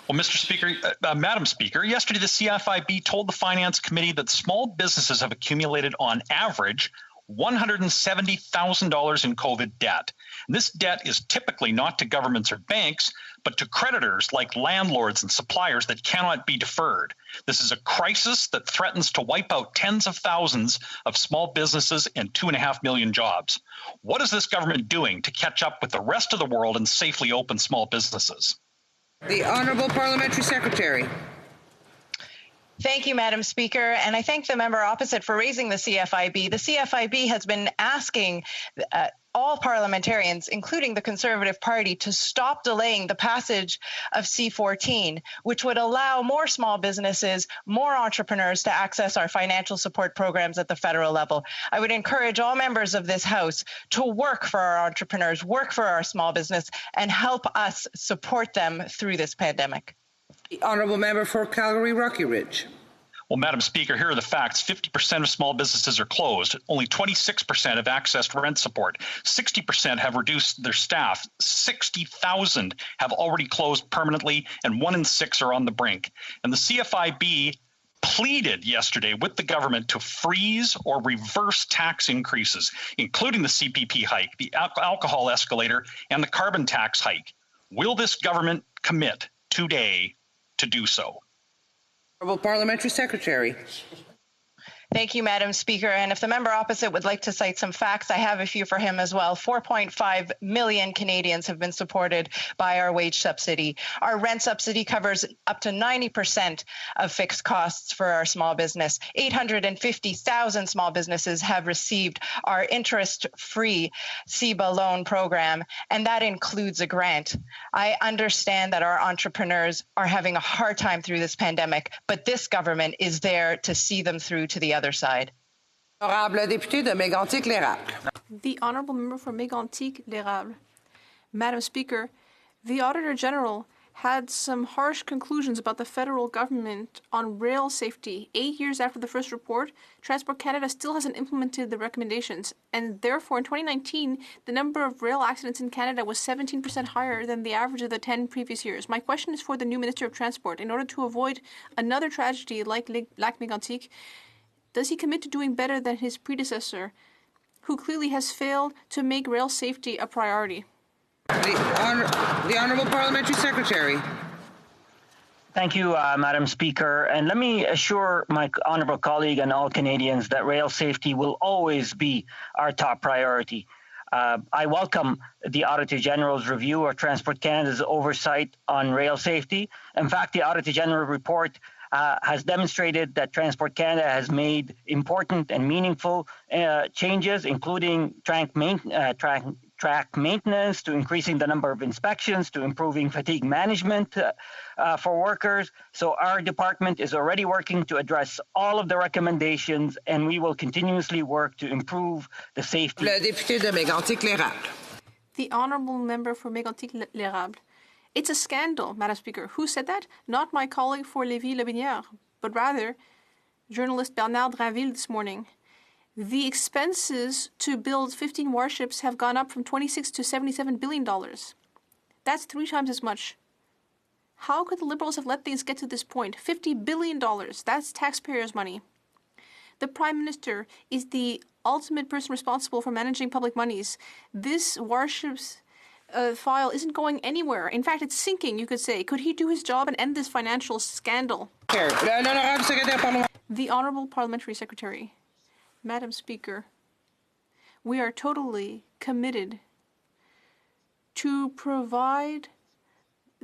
Well, Mr. Speaker, Madam Speaker, yesterday the CFIB told the Finance Committee that small businesses have accumulated on average $170,000 in COVID debt. And this debt is typically not to governments or banks, but to creditors like landlords and suppliers that cannot be deferred. This is a crisis that threatens to wipe out tens of thousands of small businesses and 2.5 million jobs. What is this government doing to catch up with the rest of the world and safely open small businesses? The Honourable Parliamentary Secretary. Thank you, Madam Speaker, and I thank the member opposite for raising the CFIB. The CFIB has been asking all parliamentarians, including the Conservative Party, to stop delaying the passage of C-14, which would allow more small businesses, more entrepreneurs to access our financial support programs at the federal level. I would encourage all members of this House to work for our entrepreneurs, work for our small business, and help us support them through this pandemic. The Honourable Member for Calgary Rocky Ridge. Well, Madam Speaker, here are the facts. 50% of small businesses are closed. Only 26% have accessed rent support. 60% have reduced their staff. 60,000 have already closed permanently, and 1 in 6 are on the brink. And the CFIB pleaded yesterday with the government to freeze or reverse tax increases, including the CPP hike, the alcohol escalator, and the carbon tax hike. Will this government commit today to do so? Honourable Parliamentary Secretary. Thank you, Madam Speaker. And if the member opposite would like to cite some facts, I have a few for him as well. 4.5 million Canadians have been supported by our wage subsidy. Our rent subsidy covers up to 90% of fixed costs for our small business. 850,000 small businesses have received our interest-free CEBA loan program, and that includes a grant. I understand that our entrepreneurs are having a hard time through this pandemic, but this government is there to see them through to the other side. Honorable député de Mégantic-L'Érable. The Honourable Member for Mégantic-L'Érable. Madam Speaker, the Auditor General had some harsh conclusions about the federal government on rail safety. 8 years after the first report, Transport Canada still hasn't implemented the recommendations, and therefore in 2019, the number of rail accidents in Canada was 17% higher than the average of the 10 previous years. My question is for the new Minister of Transport. In order to avoid another tragedy like Lac Mégantic, does he commit to doing better than his predecessor, who clearly has failed to make rail safety a priority? The Honourable Parliamentary Secretary. Thank you, Madam Speaker. And let me assure my honourable colleague and all Canadians that rail safety will always be our top priority. I welcome the Auditor General's review of Transport Canada's oversight on rail safety. In fact, the Auditor General report has demonstrated that Transport Canada has made important and meaningful changes, including track maintenance, to increasing the number of inspections, to improving fatigue management for workers. So our department is already working to address all of the recommendations, and we will continuously work to improve the safety. Le député de Mégantic-L'Érable. The Honourable Member for Mégantic-L'Érable. It's a scandal, Madam Speaker. Who said that? Not my colleague for Lévis-Lebinière, but rather journalist Bernard Drinville this morning. The expenses to build 15 warships have gone up from $26 to $77 billion. That's 3 times as much. How could the Liberals have let things get to this point? $50 billion. That's taxpayers' money. The Prime Minister is the ultimate person responsible for managing public monies. This warships file isn't going anywhere. In fact, it's sinking, you could say. Could he do his job and end this financial scandal? The Honourable Parliamentary Secretary. Madam Speaker, we are totally committed to provide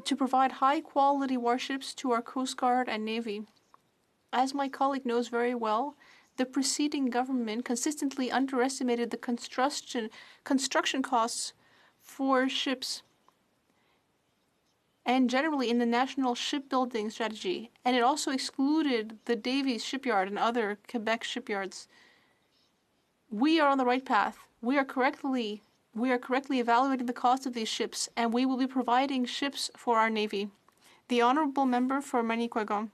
high-quality warships to our Coast Guard and Navy. As my colleague knows very well, the preceding government consistently underestimated the construction costs for ships and generally in the national shipbuilding strategy, and it also excluded the Davies shipyard and other Quebec shipyards. We are on the right path. We are correctly evaluating the cost of these ships, and we will be providing ships for our Navy. The Honourable Member for Manicouagan.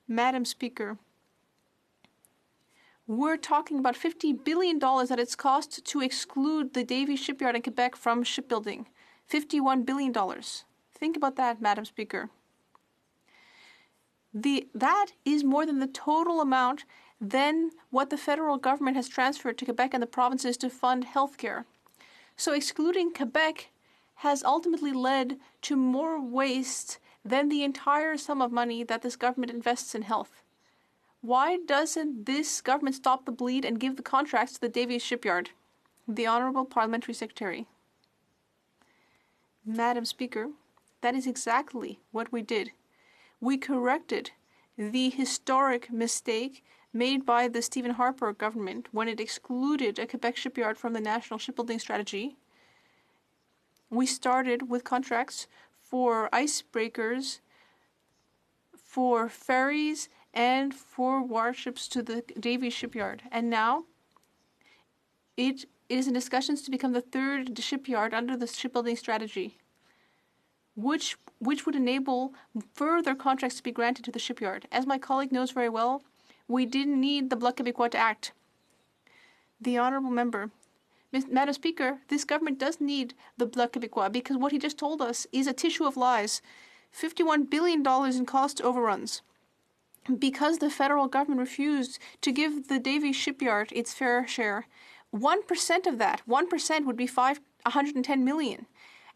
Madam Speaker, we're talking about $50 billion that it's cost to exclude the Davie shipyard in Quebec from shipbuilding. $51 billion. Think about that, Madam Speaker. That is more than the total amount than what the federal government has transferred to Quebec and the provinces to fund healthcare. So excluding Quebec has ultimately led to more waste than the entire sum of money that this government invests in health. Why doesn't this government stop the bleed and give the contracts to the Davie shipyard? The Honourable Parliamentary Secretary. Madam Speaker, that is exactly what we did. We corrected the historic mistake made by the Stephen Harper government when it excluded a Quebec shipyard from the National Shipbuilding Strategy. We started with contracts for icebreakers, for ferries, and for warships to the Davie shipyard. And now it is in discussions to become the third shipyard under the shipbuilding strategy, which would enable further contracts to be granted to the shipyard. As my colleague knows very well, we didn't need the Bloc Québécois to act. The Honourable Member. Madam Speaker, this government does need the Bloc Québécois because what he just told us is a tissue of lies. $51 billion in cost overruns. Because the federal government refused to give the Davie shipyard its fair share, 1% of that, 1% would be $110 million.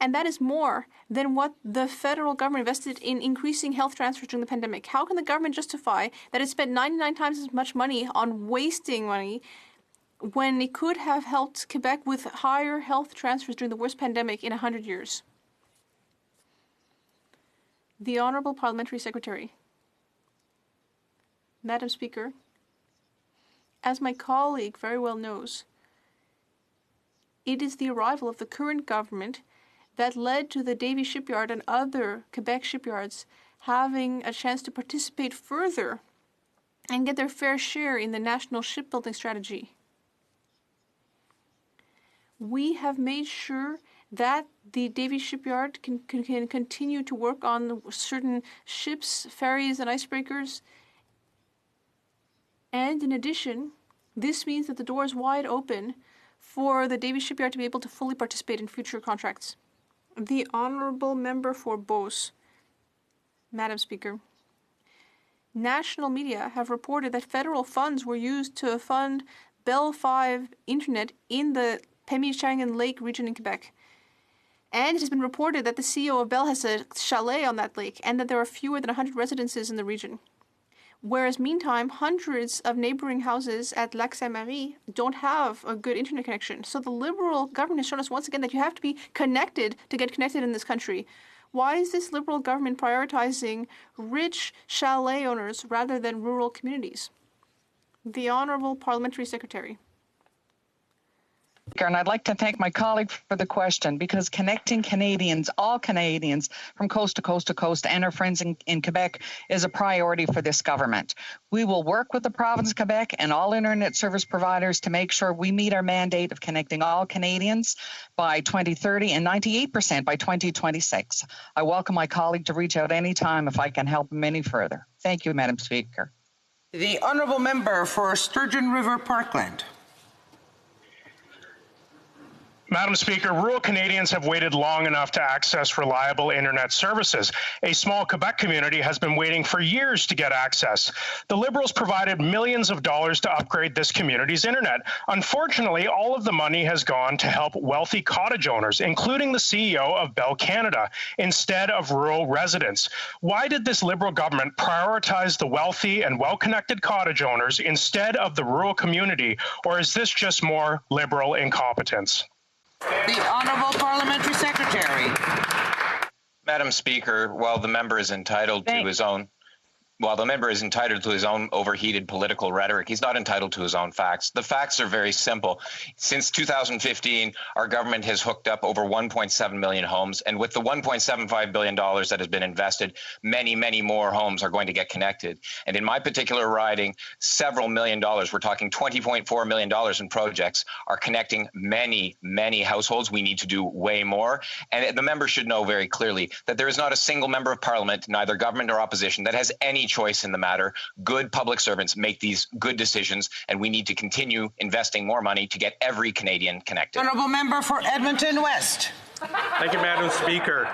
And that is more than what the federal government invested in increasing health transfers during the pandemic. How can the government justify that it spent 99 times as much money on wasting money when it could have helped Quebec with higher health transfers during the worst pandemic in 100 years? The Honourable Parliamentary Secretary. Madam Speaker, as my colleague very well knows, it is the arrival of the current government that led to the Davie shipyard and other Quebec shipyards having a chance to participate further and get their fair share in the national shipbuilding strategy. We have made sure that the Davie shipyard can continue to work on certain ships, ferries, and icebreakers. And in addition, this means that the door is wide open for the Davie shipyard to be able to fully participate in future contracts. The Honourable Member for Beauce. Madam Speaker, national media have reported that federal funds were used to fund Bell 5 internet in the Pemichangan Lake region in Quebec. And it has been reported that the CEO of Bell has a chalet on that lake and that there are fewer than 100 residences in the region. Whereas meantime, hundreds of neighboring houses at Lac Saint-Marie don't have a good internet connection. So the Liberal government has shown us once again that you have to be connected to get connected in this country. Why is this Liberal government prioritizing rich chalet owners rather than rural communities? The Honourable Parliamentary Secretary. And I'd like to thank my colleague for the question, because connecting Canadians, all Canadians, from coast to coast to coast, and our friends in Quebec is a priority for this government. We will work with the province of Quebec and all internet service providers to make sure we meet our mandate of connecting all Canadians by 2030 and 98% by 2026. I welcome my colleague to reach out anytime if I can help him any further. Thank you, Madam Speaker. The Honourable Member for Sturgeon River Parkland. Madam Speaker, rural Canadians have waited long enough to access reliable internet services. A small Quebec community has been waiting for years to get access. The Liberals provided millions of dollars to upgrade this community's internet. Unfortunately, all of the money has gone to help wealthy cottage owners, including the CEO of Bell Canada, instead of rural residents. Why did this Liberal government prioritize the wealthy and well-connected cottage owners instead of the rural community, or is this just more Liberal incompetence? The Honourable Parliamentary Secretary. Madam Speaker, while the member is entitled to his own While the member is entitled to his own overheated political rhetoric, he's not entitled to his own facts. The facts are very simple. Since 2015, our government has hooked up over 1.7 million homes, and with the $1.75 billion that has been invested, many, many more homes are going to get connected. And in my particular riding, several million dollars, we're talking $20.4 million in projects, are connecting many, many households. We need to do way more. And the member should know very clearly that there is not a single member of parliament, neither government nor opposition, that has any choice in the matter. Good public servants make these good decisions, and we need to continue investing more money to get every Canadian connected. Honourable member for Edmonton West. Thank you, Madam Speaker.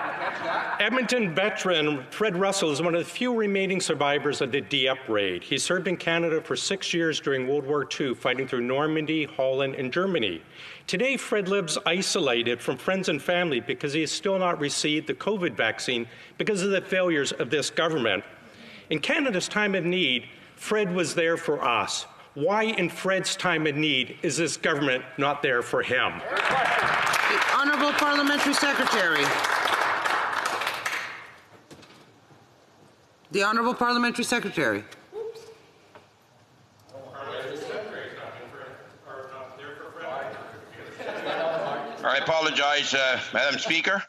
Edmonton veteran Fred Russell is one of the few remaining survivors of the Dieppe raid. He served in Canada for 6 years during World War II, fighting through Normandy, Holland, and Germany. Today, Fred lives isolated from friends and family because he has still not received the COVID vaccine because of the failures of this government. In Canada's time of need, Fred was there for us. Why in Fred's time of need is this government not there for him? The Honourable Parliamentary Secretary. The Honourable Parliamentary Secretary. I apologize, Madam Speaker.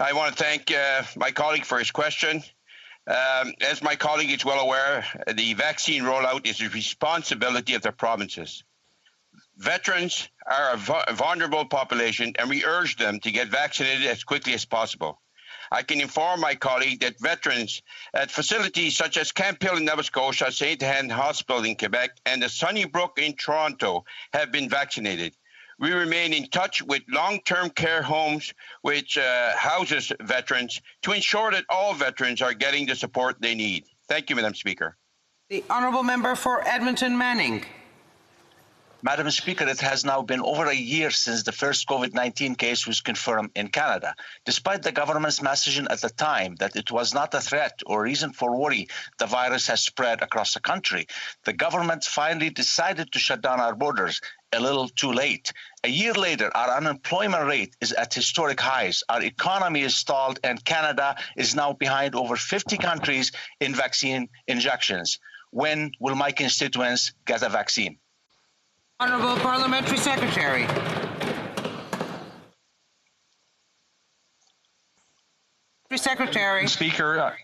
I want to thank my colleague for his question. As my colleague is well aware, the vaccine rollout is the responsibility of the provinces. Veterans are a vulnerable population, and we urge them to get vaccinated as quickly as possible. I can inform my colleague that veterans at facilities such as Camp Hill in Nova Scotia, St. Anne Hospital in Quebec, and the Sunnybrook in Toronto have been vaccinated. We remain in touch with long-term care homes, which houses veterans, to ensure that all veterans are getting the support they need. Thank you, Madam Speaker. The Honourable Member for Edmonton Manning. Madam Speaker, it has now been over a year since the first COVID-19 case was confirmed in Canada. Despite the government's messaging at the time that it was not a threat or reason for worry, the virus has spread across the country. The government finally decided to shut down our borders a little too late. A year later, our unemployment rate is at historic highs. Our economy is stalled, and Canada is now behind over 50 countries in vaccine injections. When will my constituents get a vaccine? Honourable Parliamentary Secretary. Speaker,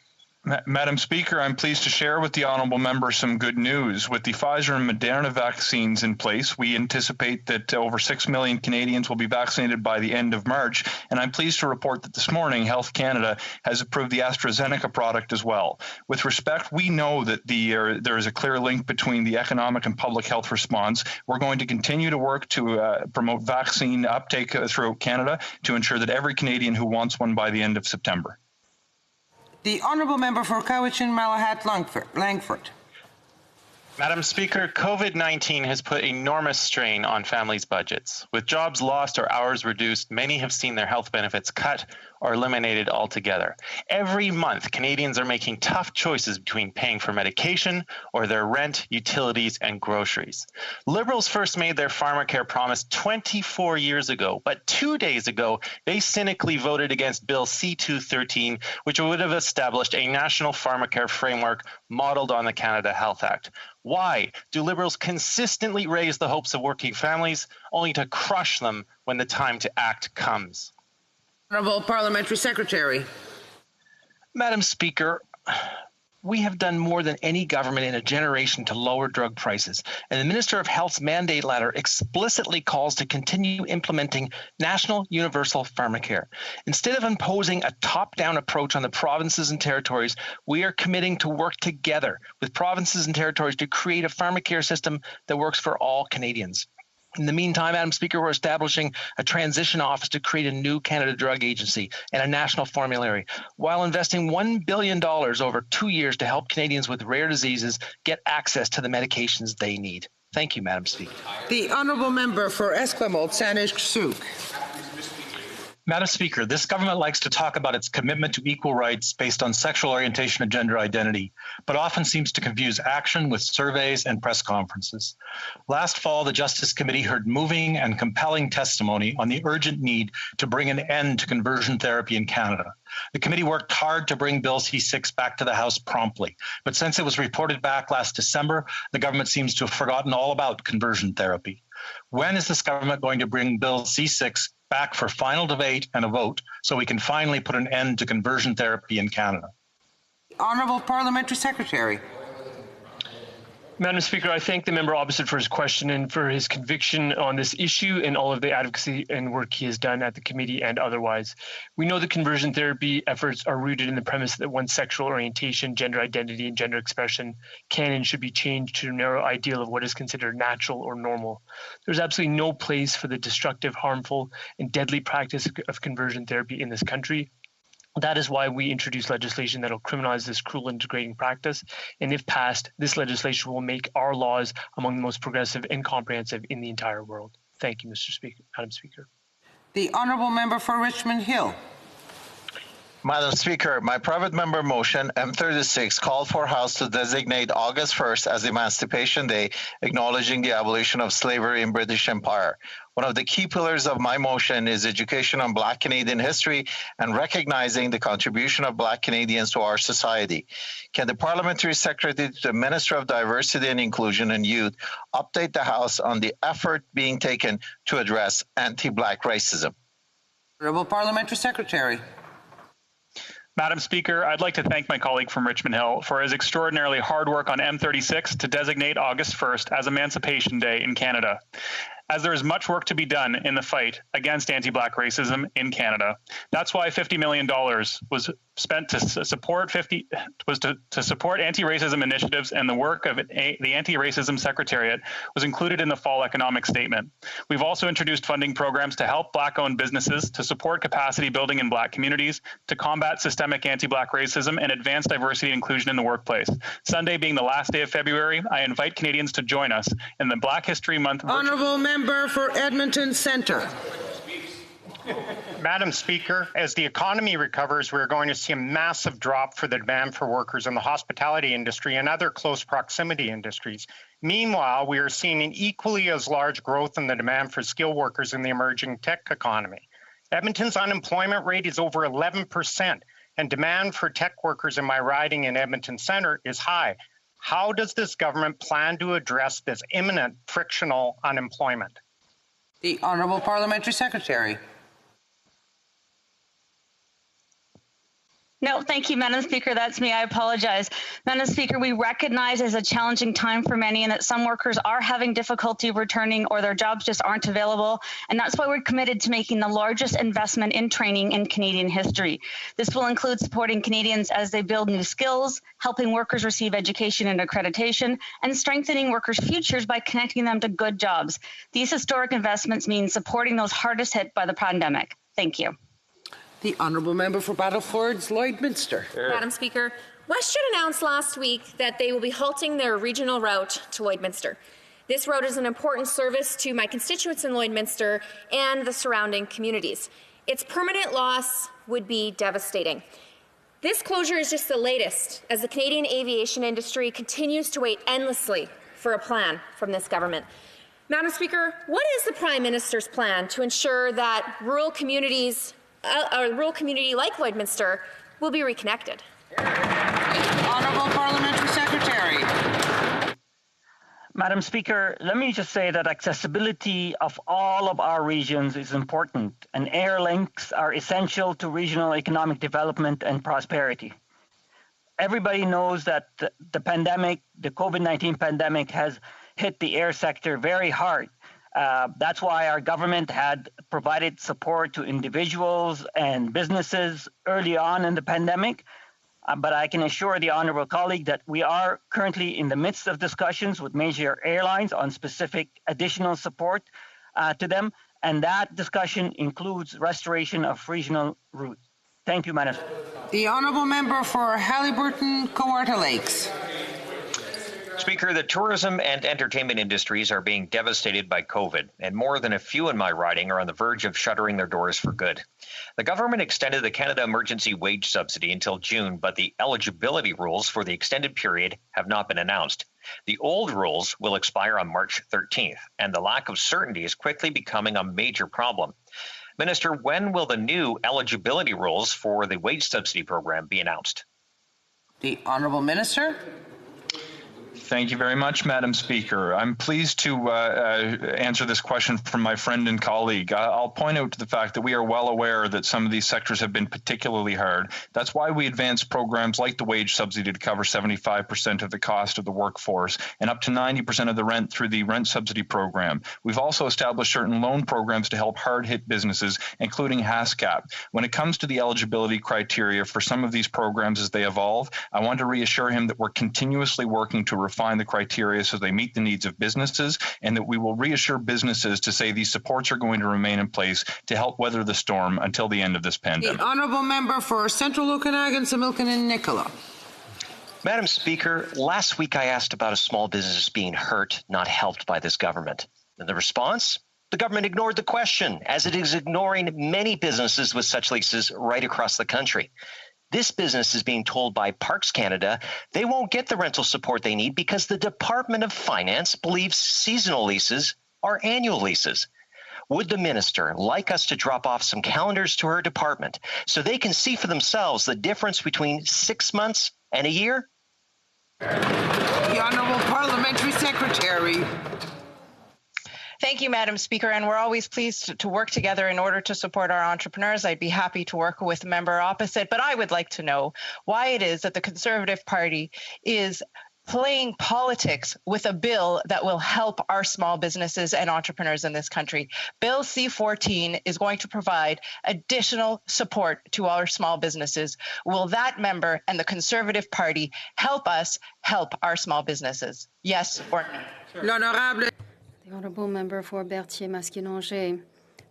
Madam Speaker, I'm pleased to share with the honourable member some good news. With the Pfizer and Moderna vaccines in place, we anticipate that over 6 million Canadians will be vaccinated by the end of March, and I'm pleased to report that this morning Health Canada has approved the AstraZeneca product as well. With respect, we know that there is a clear link between the economic and public health response. We're going to continue to work to promote vaccine uptake throughout Canada to ensure that every Canadian who wants one by the end of September. The Honourable Member for Cowichan-Malahat Langford. Madam Speaker, COVID-19 has put enormous strain on families' budgets. With jobs lost or hours reduced, many have seen their health benefits cut or eliminated altogether. Every month, Canadians are making tough choices between paying for medication or their rent, utilities, and groceries. Liberals first made their pharmacare promise 24 years ago, but 2 days ago, they cynically voted against Bill C-213, which would have established a national pharmacare framework modeled on the Canada Health Act. Why do Liberals consistently raise the hopes of working families, only to crush them when the time to act comes? Honourable Parliamentary Secretary. Madam Speaker, we have done more than any government in a generation to lower drug prices, and the Minister of Health's mandate letter explicitly calls to continue implementing national universal pharmacare. Instead of imposing a top-down approach on the provinces and territories, we are committing to work together with provinces and territories to create a pharmacare system that works for all Canadians. In the meantime, Madam Speaker, we're establishing a transition office to create a new Canada Drug Agency and a national formulary, while investing $1 billion over 2 years to help Canadians with rare diseases get access to the medications they need. Thank you, Madam Speaker. The Honourable Member for Esquimalt, Saanich Sooke. Madam Speaker, this government likes to talk about its commitment to equal rights based on sexual orientation and gender identity, but often seems to confuse action with surveys and press conferences. Last fall, the Justice Committee heard moving and compelling testimony on the urgent need to bring an end to conversion therapy in Canada. The committee worked hard to bring Bill C6 back to the House promptly, but since it was reported back last December, the government seems to have forgotten all about conversion therapy. When is this government going to bring Bill C6 back for final debate and a vote so we can finally put an end to conversion therapy in Canada? Honourable Parliamentary Secretary. Madam Speaker, I thank the member opposite for his question and for his conviction on this issue and all of the advocacy and work he has done at the committee and otherwise. We know that conversion therapy efforts are rooted in the premise that one's sexual orientation, gender identity, and gender expression can and should be changed to a narrow ideal of what is considered natural or normal. There's absolutely no place for the destructive, harmful, and deadly practice of conversion therapy in this country. That is why we introduced legislation that will criminalize this cruel and degrading practice. And if passed, this legislation will make our laws among the most progressive and comprehensive in the entire world. Thank you, Madam Speaker. The Honourable Member for Richmond Hill. Madam Speaker, my private member motion M36 called for House to designate August 1st as Emancipation Day, acknowledging the abolition of slavery in British Empire. One of the key pillars of my motion is education on Black Canadian history and recognizing the contribution of Black Canadians to our society. Can the Parliamentary Secretary to the Minister of Diversity and Inclusion and Youth update the House on the effort being taken to address anti-Black racism? Honourable Parliamentary Secretary. Madam Speaker, I'd like to thank my colleague from Richmond Hill for his extraordinarily hard work on M36 to designate August 1st as Emancipation Day in Canada, as there is much work to be done in the fight against anti-Black racism in Canada. That's why $50 million was spent to support anti-racism initiatives, and the work of the Anti-Racism Secretariat was included in the fall economic statement. We've also introduced funding programs to help Black-owned businesses, to support capacity building in Black communities, to combat systemic anti-Black racism, and advance diversity and inclusion in the workplace. Sunday being the last day of February, I invite Canadians to join us in the Black History Month. Honourable Member for Edmonton Centre. Madam Speaker, as the economy recovers, we're going to see a massive drop for the demand for workers in the hospitality industry and other close proximity industries. Meanwhile, we are seeing an equally as large growth in the demand for skilled workers in the emerging tech economy. Edmonton's unemployment rate is over 11%, and demand for tech workers in my riding in Edmonton Centre is high. How does this government plan to address this imminent frictional unemployment? The Honourable Parliamentary Secretary. No, thank you, Madam Speaker. That's me. I apologize. Madam Speaker, we recognize it's a challenging time for many and that some workers are having difficulty returning or their jobs just aren't available. And that's why we're committed to making the largest investment in training in Canadian history. This will include supporting Canadians as they build new skills, helping workers receive education and accreditation, and strengthening workers' futures by connecting them to good jobs. These historic investments mean supporting those hardest hit by the pandemic. Thank you. The Honourable Member for Battleford's Lloydminster. Madam Speaker, WestJet announced last week that they will be halting their regional route to Lloydminster. This route is an important service to my constituents in Lloydminster and the surrounding communities. Its permanent loss would be devastating. This closure is just the latest as the Canadian aviation industry continues to wait endlessly for a plan from this government. Madam Speaker, what is the Prime Minister's plan to ensure that rural communities a rural community like Lloydminster will be reconnected? Honourable Parliamentary Secretary. Madam Speaker, let me just say that accessibility of all of our regions is important, and air links are essential to regional economic development and prosperity. Everybody knows that the pandemic, the COVID-19 pandemic, has hit the air sector very hard. That's why our government had provided support to individuals and businesses early on in the pandemic. But I can assure the honourable colleague that we are currently in the midst of discussions with major airlines on specific additional support to them. And that discussion includes restoration of regional routes. Thank you, Madam Speaker. The Honourable Member for Haliburton, Kawartha Lakes. Speaker, the tourism and entertainment industries are being devastated by COVID, and more than a few in my riding are on the verge of shuttering their doors for good. The government extended the Canada Emergency Wage Subsidy until June, but the eligibility rules for the extended period have not been announced. The old rules will expire on March 13th, and the lack of certainty is quickly becoming a major problem. Minister, when will the new eligibility rules for the wage subsidy program be announced? The Honourable Minister. Thank you very much, Madam Speaker. I'm pleased to answer this question from my friend and colleague. I'll point out to the fact that we are well aware that some of these sectors have been particularly hard. That's why we advanced programs like the wage subsidy to cover 75% of the cost of the workforce and up to 90% of the rent through the rent subsidy program. We've also established certain loan programs to help hard-hit businesses, including HoC. When it comes to the eligibility criteria for some of these programs as they evolve, I want to reassure him that we're continuously working to refine the criteria so they meet the needs of businesses, and that we will reassure businesses to say these supports are going to remain in place to help weather the storm until the end of this pandemic. The Honourable Member for Central Okanagan, Similkin and Nicola. Madam Speaker, last week I asked about a small business being hurt, not helped by this government. And the response? The government ignored the question, as it is ignoring many businesses with such leases right across the country. This business is being told by Parks Canada they won't get the rental support they need because the Department of Finance believes seasonal leases are annual leases. Would the minister like us to drop off some calendars to her department so they can see for themselves the difference between 6 months and a year? The Honourable Parliamentary Secretary. Thank you, Madam Speaker, and we're always pleased to work together in order to support our entrepreneurs. I'd be happy to work with the member opposite, but I would like to know why it is that the Conservative Party is playing politics with a bill that will help our small businesses and entrepreneurs in this country. Bill C-14 is going to provide additional support to our small businesses. Will that member and the Conservative Party help us help our small businesses? Yes or no? L'Honorable. The Honourable Member for Berthier-Masquinongé.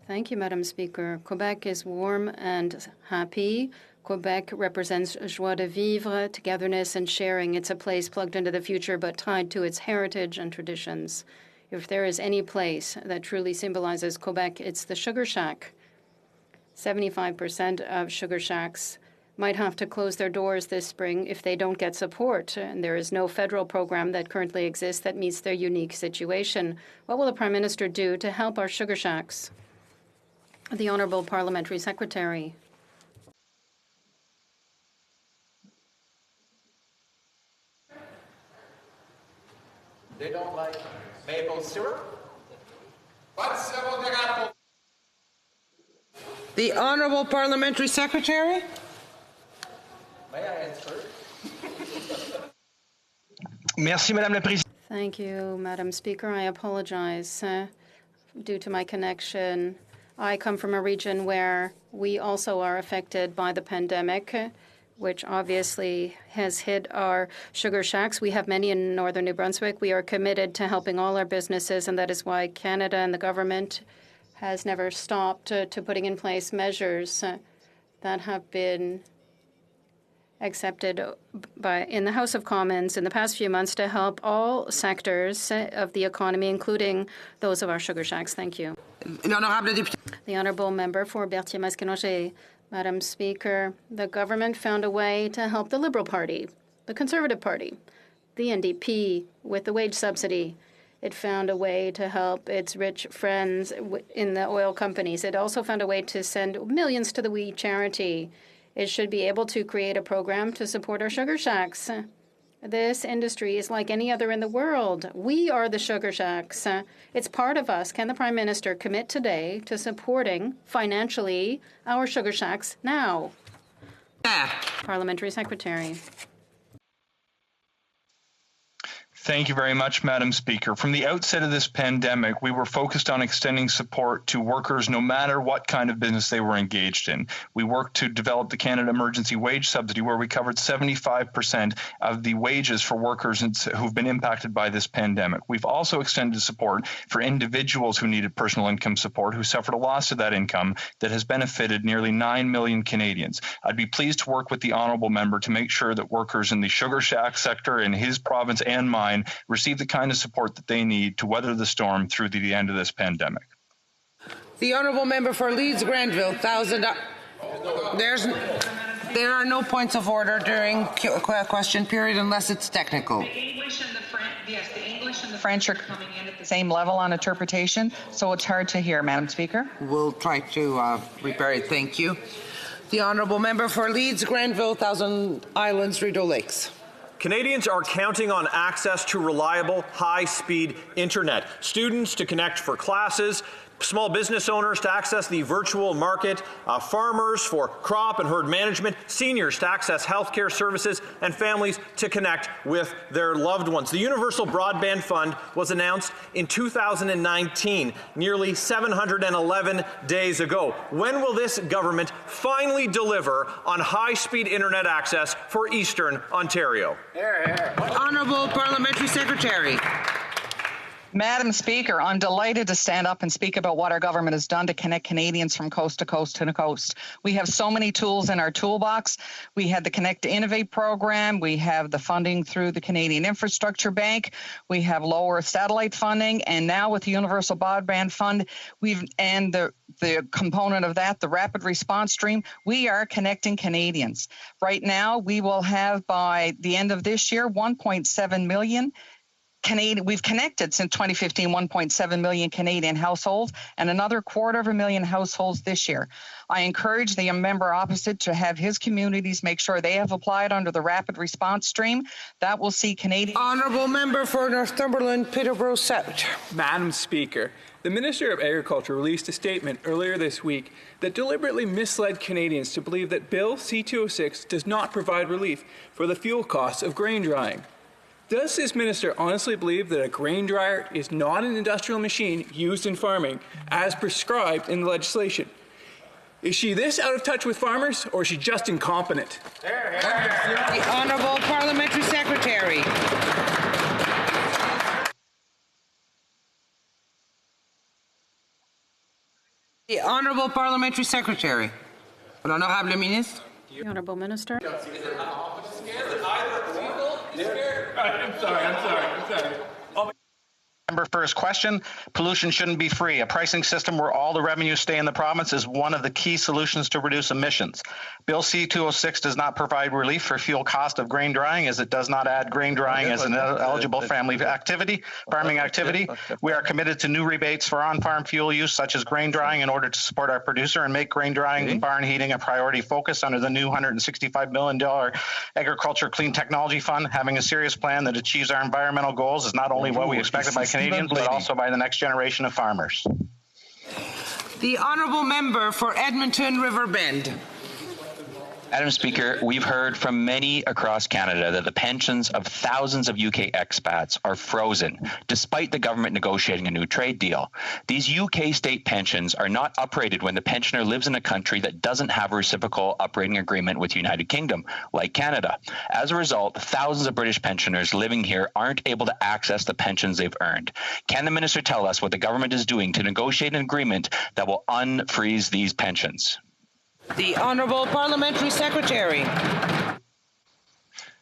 Thank you, Madam Speaker. Quebec is warm and happy. Quebec represents joie de vivre, togetherness and sharing. It's a place plugged into the future but tied to its heritage and traditions. If there is any place that truly symbolizes Quebec, it's the Sugar Shack. 75% of Sugar Shacks might have to close their doors this spring if they don't get support, and there is no federal program that currently exists that meets their unique situation. What will the Prime Minister do to help our Sugar Shacks? The Honourable Parliamentary Secretary. They don't like maple syrup? The Honourable Parliamentary Secretary. May I answer? Merci, Madame la Présidente. Thank you, Madam Speaker. I apologize due to my connection. I come from a region where we also are affected by the pandemic, which obviously has hit our sugar shacks. We have many in northern New Brunswick. We are committed to helping all our businesses, and that is why Canada and the government has never stopped to putting in place measures that have been accepted in the House of Commons in the past few months to help all sectors of the economy, including those of our sugar shacks. Thank you. The Honourable Member for Berthier-Masquinongé. Madam Speaker, the government found a way to help the Liberal Party, the Conservative Party, the NDP with the wage subsidy. It found a way to help its rich friends in the oil companies. It also found a way to send millions to the We charity. It should be able to create a program to support our sugar shacks. This industry is like any other in the world. We are the sugar shacks. It's part of us. Can the Prime Minister commit today to supporting financially our sugar shacks now? Parliamentary Secretary. Thank you very much, Madam Speaker. From the outset of this pandemic, we were focused on extending support to workers no matter what kind of business they were engaged in. We worked to develop the Canada Emergency Wage Subsidy, where we covered 75% of the wages for workers who've been impacted by this pandemic. We've also extended support for individuals who needed personal income support, who suffered a loss of that income that has benefited nearly 9 million Canadians. I'd be pleased to work with the honourable member to make sure that workers in the sugar shack sector in his province and mine line receive the kind of support that they need to weather the storm through to the end of this pandemic. The honourable member for Leeds Grenville, there are no points of order during question period unless it's technical. The English and the French are coming in at the same level on interpretation, so it's hard to hear, Madam Speaker. We'll try to repair it. Thank you. The honourable member for Leeds Grenville, Thousand Islands, Rideau Lakes. Canadians are counting on access to reliable, high-speed internet. Students to connect for classes, small business owners to access the virtual market, farmers for crop and herd management, seniors to access healthcare services, and families to connect with their loved ones. The Universal Broadband Fund was announced in 2019, nearly 711 days ago. When will this government finally deliver on high-speed internet access for Eastern Ontario? Honourable Parliamentary Secretary. Madam Speaker, I'm delighted to stand up and speak about what our government has done to connect Canadians from coast to coast to the coast. We have so many tools in our toolbox. We had the Connect to Innovate program. We have the funding through the Canadian Infrastructure Bank. We have lower satellite funding. And now with the Universal Broadband Fund, and the component of that, the rapid response stream, we are connecting Canadians. Right now, we will have by the end of this year, 1.7 million we've connected since 2015 1.7 million Canadian households and another 250,000 households this year. I encourage the member opposite to have his communities make sure they have applied under the rapid response stream. That will see Canadian. Honourable member for Northumberland, Peterborough South. Madam Speaker, the Minister of Agriculture released a statement earlier this week that deliberately misled Canadians to believe that Bill C-206 does not provide relief for the fuel costs of grain drying. Does this minister honestly believe that a grain dryer is not an industrial machine used in farming as prescribed in the legislation? Is she this out of touch with farmers, or is she just incompetent? The Honourable Parliamentary Secretary. The Honourable Parliamentary Secretary. L'Honorable Ministre. The Honourable Minister. I'm sorry. Member first question, pollution shouldn't be free. A pricing system where all the revenues stay in the province is one of the key solutions to reduce emissions. Bill C-206 does not provide relief for fuel cost of grain drying, as it does not add grain drying as an eligible farming activity. We are committed to new rebates for on-farm fuel use, such as grain drying, in order to support our producer and make grain drying and barn heating a priority focus under the new $165 million Agriculture Clean Technology Fund. Having a serious plan that achieves our environmental goals is not only what we expected by Canadians, but also by the next generation of farmers. The Honourable Member for Edmonton Riverbend. Madam Speaker, we've heard from many across Canada that the pensions of thousands of UK expats are frozen, despite the government negotiating a new trade deal. These UK state pensions are not uprated when the pensioner lives in a country that doesn't have a reciprocal uprating agreement with the United Kingdom, like Canada. As a result, thousands of British pensioners living here aren't able to access the pensions they've earned. Can the minister tell us what the government is doing to negotiate an agreement that will unfreeze these pensions? The Honourable Parliamentary Secretary.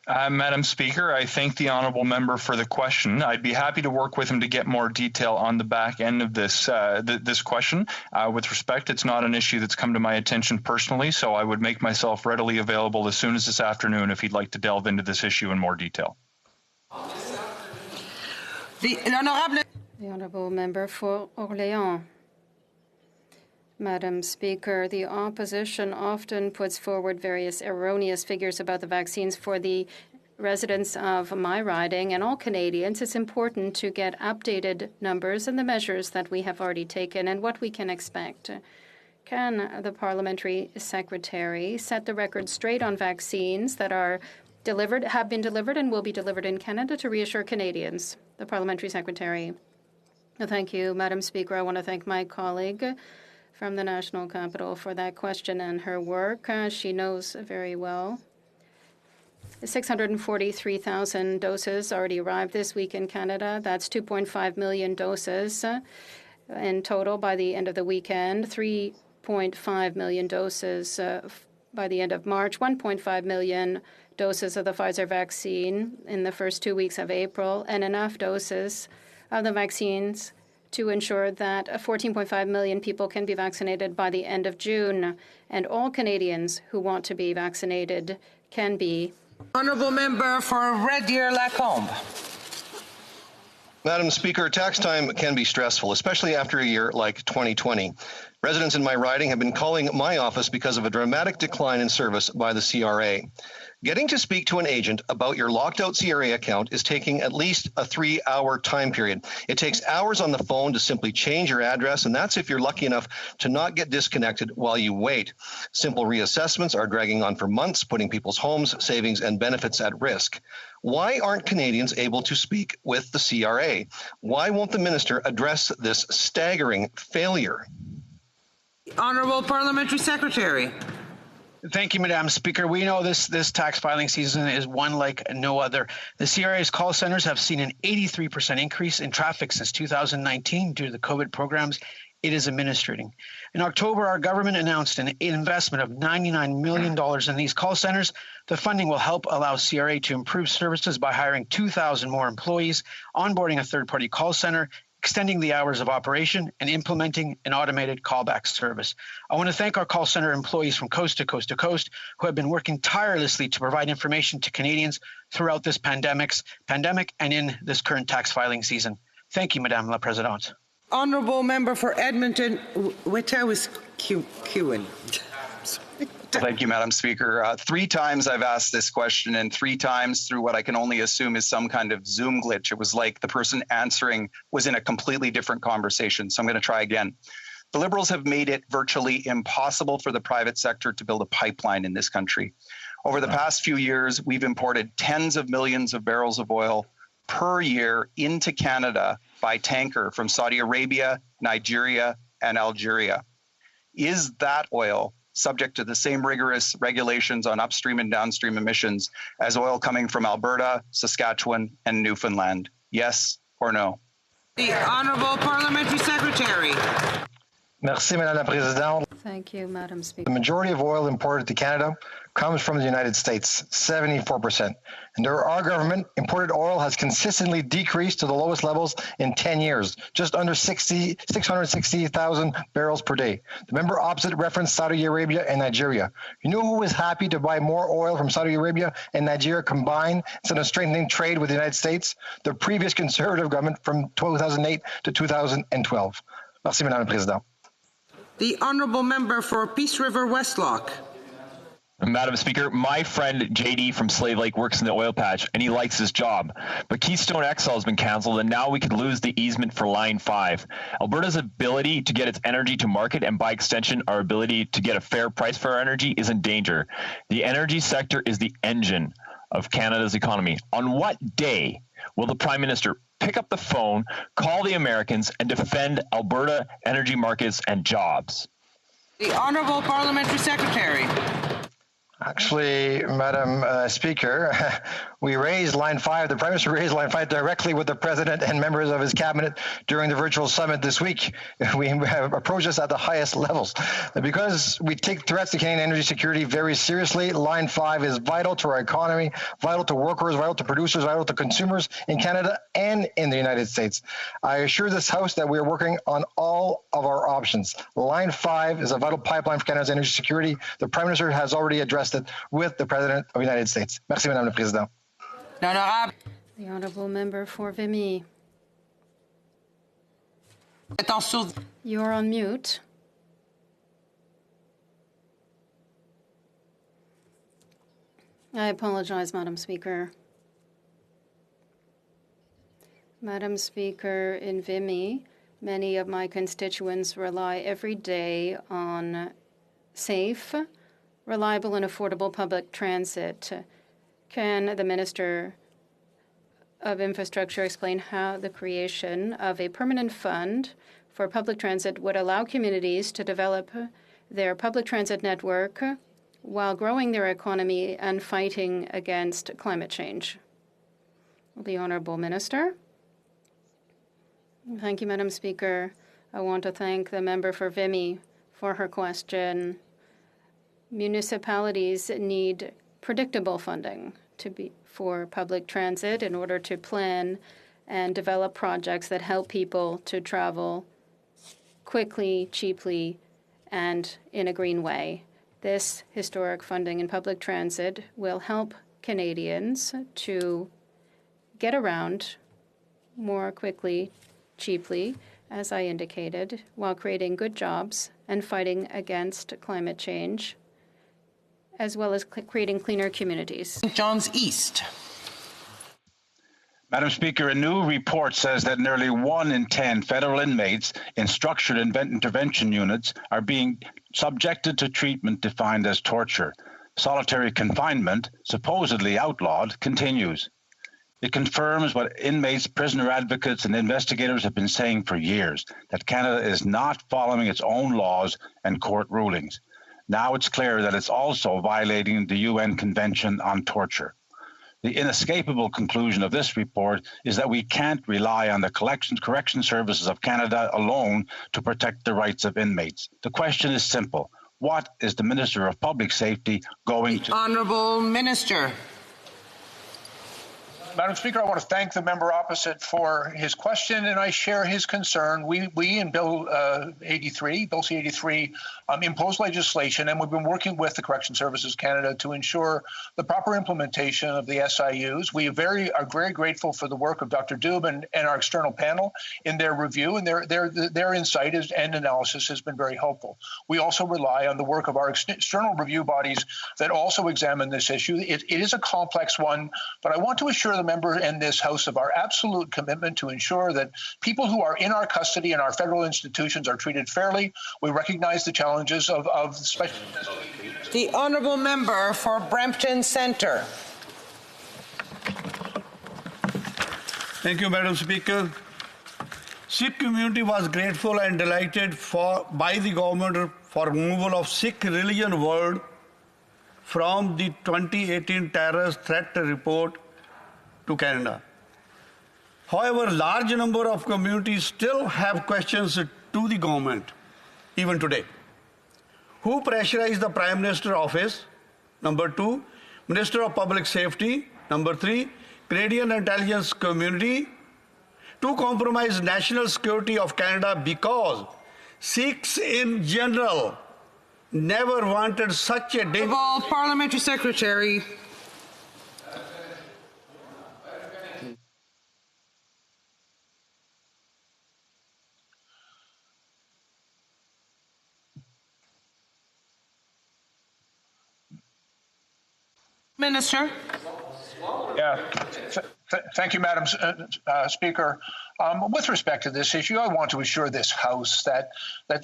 Madam Speaker, I thank the honourable member for the question. I'd be happy to work with him to get more detail on the back end of this this question. With respect, it's not an issue that's come to my attention personally, so I would make myself readily available as soon as this afternoon if he'd like to delve into this issue in more detail. The Honourable Member for Orléans. Madam Speaker, the opposition often puts forward various erroneous figures about the vaccines. For the residents of my riding and all Canadians, it's important to get updated numbers and the measures that we have already taken and what we can expect. Can the Parliamentary Secretary set the record straight on vaccines that are delivered, have been delivered, and will be delivered in Canada to reassure Canadians? The Parliamentary Secretary. Thank you, Madam Speaker. I want to thank my colleague from the National Capital for that question and her work. She knows very well. 643,000 doses already arrived this week in Canada. That's 2.5 million doses in total by the end of the weekend. 3.5 million doses by the end of March, 1.5 million doses of the Pfizer vaccine in the first 2 weeks of April, and enough doses of the vaccines to ensure that 14.5 million people can be vaccinated by the end of June, and all Canadians who want to be vaccinated can be. Honourable Member for Red Deer Lacombe. Madam Speaker, tax time can be stressful, especially after a year like 2020. Residents in my riding have been calling my office because of a dramatic decline in service by the CRA. Getting to speak to an agent about your locked out CRA account is taking at least a 3-hour time period. It takes hours on the phone to simply change your address, and that's if you're lucky enough to not get disconnected while you wait. Simple reassessments are dragging on for months, putting people's homes, savings, and benefits at risk. Why aren't Canadians able to speak with the CRA? Why won't the minister address this staggering failure? Honourable Parliamentary Secretary. Thank you, Madam Speaker. We know this tax filing season is one like no other. The CRA's call centers have seen an 83% increase in traffic since 2019 due to the COVID programs it is administrating. In October, our government announced an investment of $99 million in these call centers. The funding will help allow CRA to improve services by hiring 2,000 more employees, onboarding a third-party call center, extending the hours of operation, and implementing an automated callback service. I want to thank our call center employees from coast to coast to coast who have been working tirelessly to provide information to Canadians throughout this pandemic and in this current tax filing season. Thank you, Madame la Présidente. Honourable Member for Edmonton, Wetaskiwin. Thank you, Madam Speaker. 3 times I've asked this question, and 3 times through what I can only assume is some kind of Zoom glitch. It was like the person answering was in a completely different conversation. So I'm going to try again. The Liberals have made it virtually impossible for the private sector to build a pipeline in this country. Over the past few years, we've imported tens of millions of barrels of oil per year into Canada by tanker from Saudi Arabia, Nigeria, and Algeria. Is that oil subject to the same rigorous regulations on upstream and downstream emissions as oil coming from Alberta, Saskatchewan, and Newfoundland? Yes or no? The Honourable Parliamentary Secretary. Merci, Madame la Présidente. Thank you, Madam Speaker. The majority of oil imported to Canada comes from the United States, 74%. Under our government, imported oil has consistently decreased to the lowest levels in 10 years, just under 660,000 barrels per day. The member opposite referenced Saudi Arabia and Nigeria. You know who was happy to buy more oil from Saudi Arabia and Nigeria combined instead of strengthening trade with the United States? The previous Conservative government from 2008 to 2012. Merci, Madame la Présidente. The Honourable Member for Peace River Westlock. Madam Speaker, my friend JD from Slave Lake works in the oil patch and he likes his job. But Keystone XL has been canceled and now we could lose the easement for Line 5. Alberta's ability to get its energy to market and by extension our ability to get a fair price for our energy is in danger. The energy sector is the engine of Canada's economy. On what day will the Prime Minister pick up the phone, call the Americans, and defend Alberta energy markets and jobs? The Honourable Parliamentary Secretary. Actually, Madam Speaker, we raised Line 5, the Prime Minister raised Line 5 directly with the President and members of his cabinet during the virtual summit this week. We have approached this at the highest levels. Because we take threats to Canadian energy security very seriously, Line 5 is vital to our economy, vital to workers, vital to producers, vital to consumers in Canada and in the United States. I assure this House that we are working on all of our options. Line 5 is a vital pipeline for Canada's energy security. The Prime Minister has already addressed it with the President of the United States. Merci, Madame la Présidente. The Honourable Member for Vimy. You're on mute. I apologize, Madam Speaker. Madam Speaker, in Vimy, many of my constituents rely every day on safe, reliable and affordable public transit. Can the Minister of Infrastructure explain how the creation of a permanent fund for public transit would allow communities to develop their public transit network while growing their economy and fighting against climate change? The Honourable Minister. Thank you, Madam Speaker. I want to thank the member for Vimy for her question. Municipalities need predictable funding for public transit in order to plan and develop projects that help people to travel quickly, cheaply, and in a green way. This historic funding in public transit will help Canadians to get around more quickly, cheaply, as I indicated, while creating good jobs and fighting against climate change, as well as creating cleaner communities. John's East. Madam Speaker, a new report says that nearly 1 in 10 federal inmates in structured intervention units are being subjected to treatment defined as torture. Solitary confinement, supposedly outlawed, continues. It confirms what inmates, prisoner advocates, and investigators have been saying for years, that Canada is not following its own laws and court rulings. Now it's clear that it's also violating the UN Convention on Torture. The inescapable conclusion of this report is that we can't rely on the correction services of Canada alone to protect the rights of inmates. The question is simple. What is the Minister of Public Safety going to... Honourable Minister. Madam Speaker, I want to thank the member opposite for his question, and I share his concern. We in Bill C-83, imposed legislation, and we've been working with the Correction Services Canada to ensure the proper implementation of the SIUs. We are very grateful for the work of Dr. Dube and our external panel in their review, and their insight and analysis has been very helpful. We also rely on the work of our external review bodies that also examine this issue. It is a complex one, but I want to assure the member in this House of our absolute commitment to ensure that people who are in our custody and our federal institutions are treated fairly. We recognize the challenges of special... The honourable member for Brampton Centre. Thank you, Madam Speaker. Sikh community was grateful and delighted by the government for removal of Sikh religion word from the 2018 terrorist threat report to Canada. However, large number of communities still have questions to the government, even today. Who pressurized the Prime Minister's office? Number 2, Minister of Public Safety. Number 3, Canadian intelligence community to compromise national security of Canada because Sikhs in general never wanted such a day. Parliamentary Secretary. Minister. Yeah, thank you, Madam Speaker. With respect to this issue, I want to assure this House that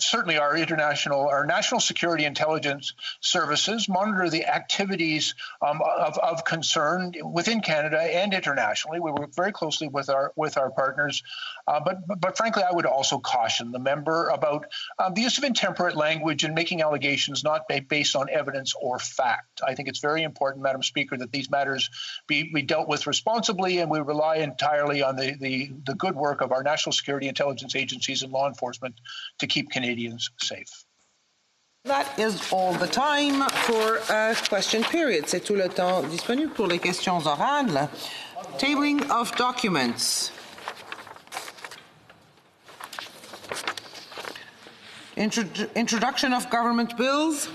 certainly our national security intelligence services monitor the activities of concern within Canada and internationally. We work very closely with our partners, but frankly, I would also caution the member about the use of intemperate language and making allegations not based on evidence or fact. I think it's very important, Madam Speaker, that these matters be dealt with responsibly, and we rely entirely on the good work of our national security intelligence agencies and law enforcement to keep Canadians safe. That is all the time for a question period. C'est tout le temps disponible pour les questions orales. Tabling of documents. Introduction of government bills.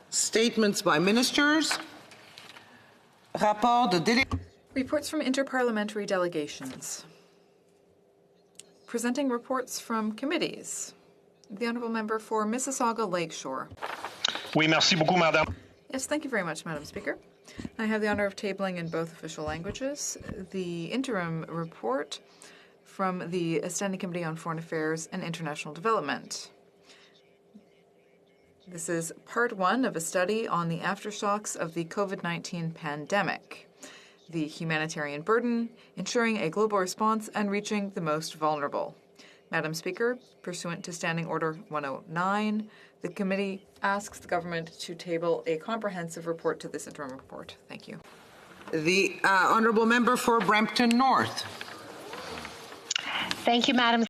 Statements by ministers. Rapport de délégation. Reports from interparliamentary delegations. Presenting reports from committees. The Honourable Member for Mississauga Lakeshore. Oui, merci beaucoup, Madame. Yes, thank you very much, Madam Speaker. I have the honour of tabling in both official languages the interim report from the Standing Committee on Foreign Affairs and International Development. This is part 1 of a study on the aftershocks of the COVID-19 pandemic, the humanitarian burden, ensuring a global response, and reaching the most vulnerable. Madam Speaker, pursuant to Standing Order 109, the committee asks the government to table a comprehensive report to this interim report. Thank you. The honourable member for Brampton North. Thank you, Madam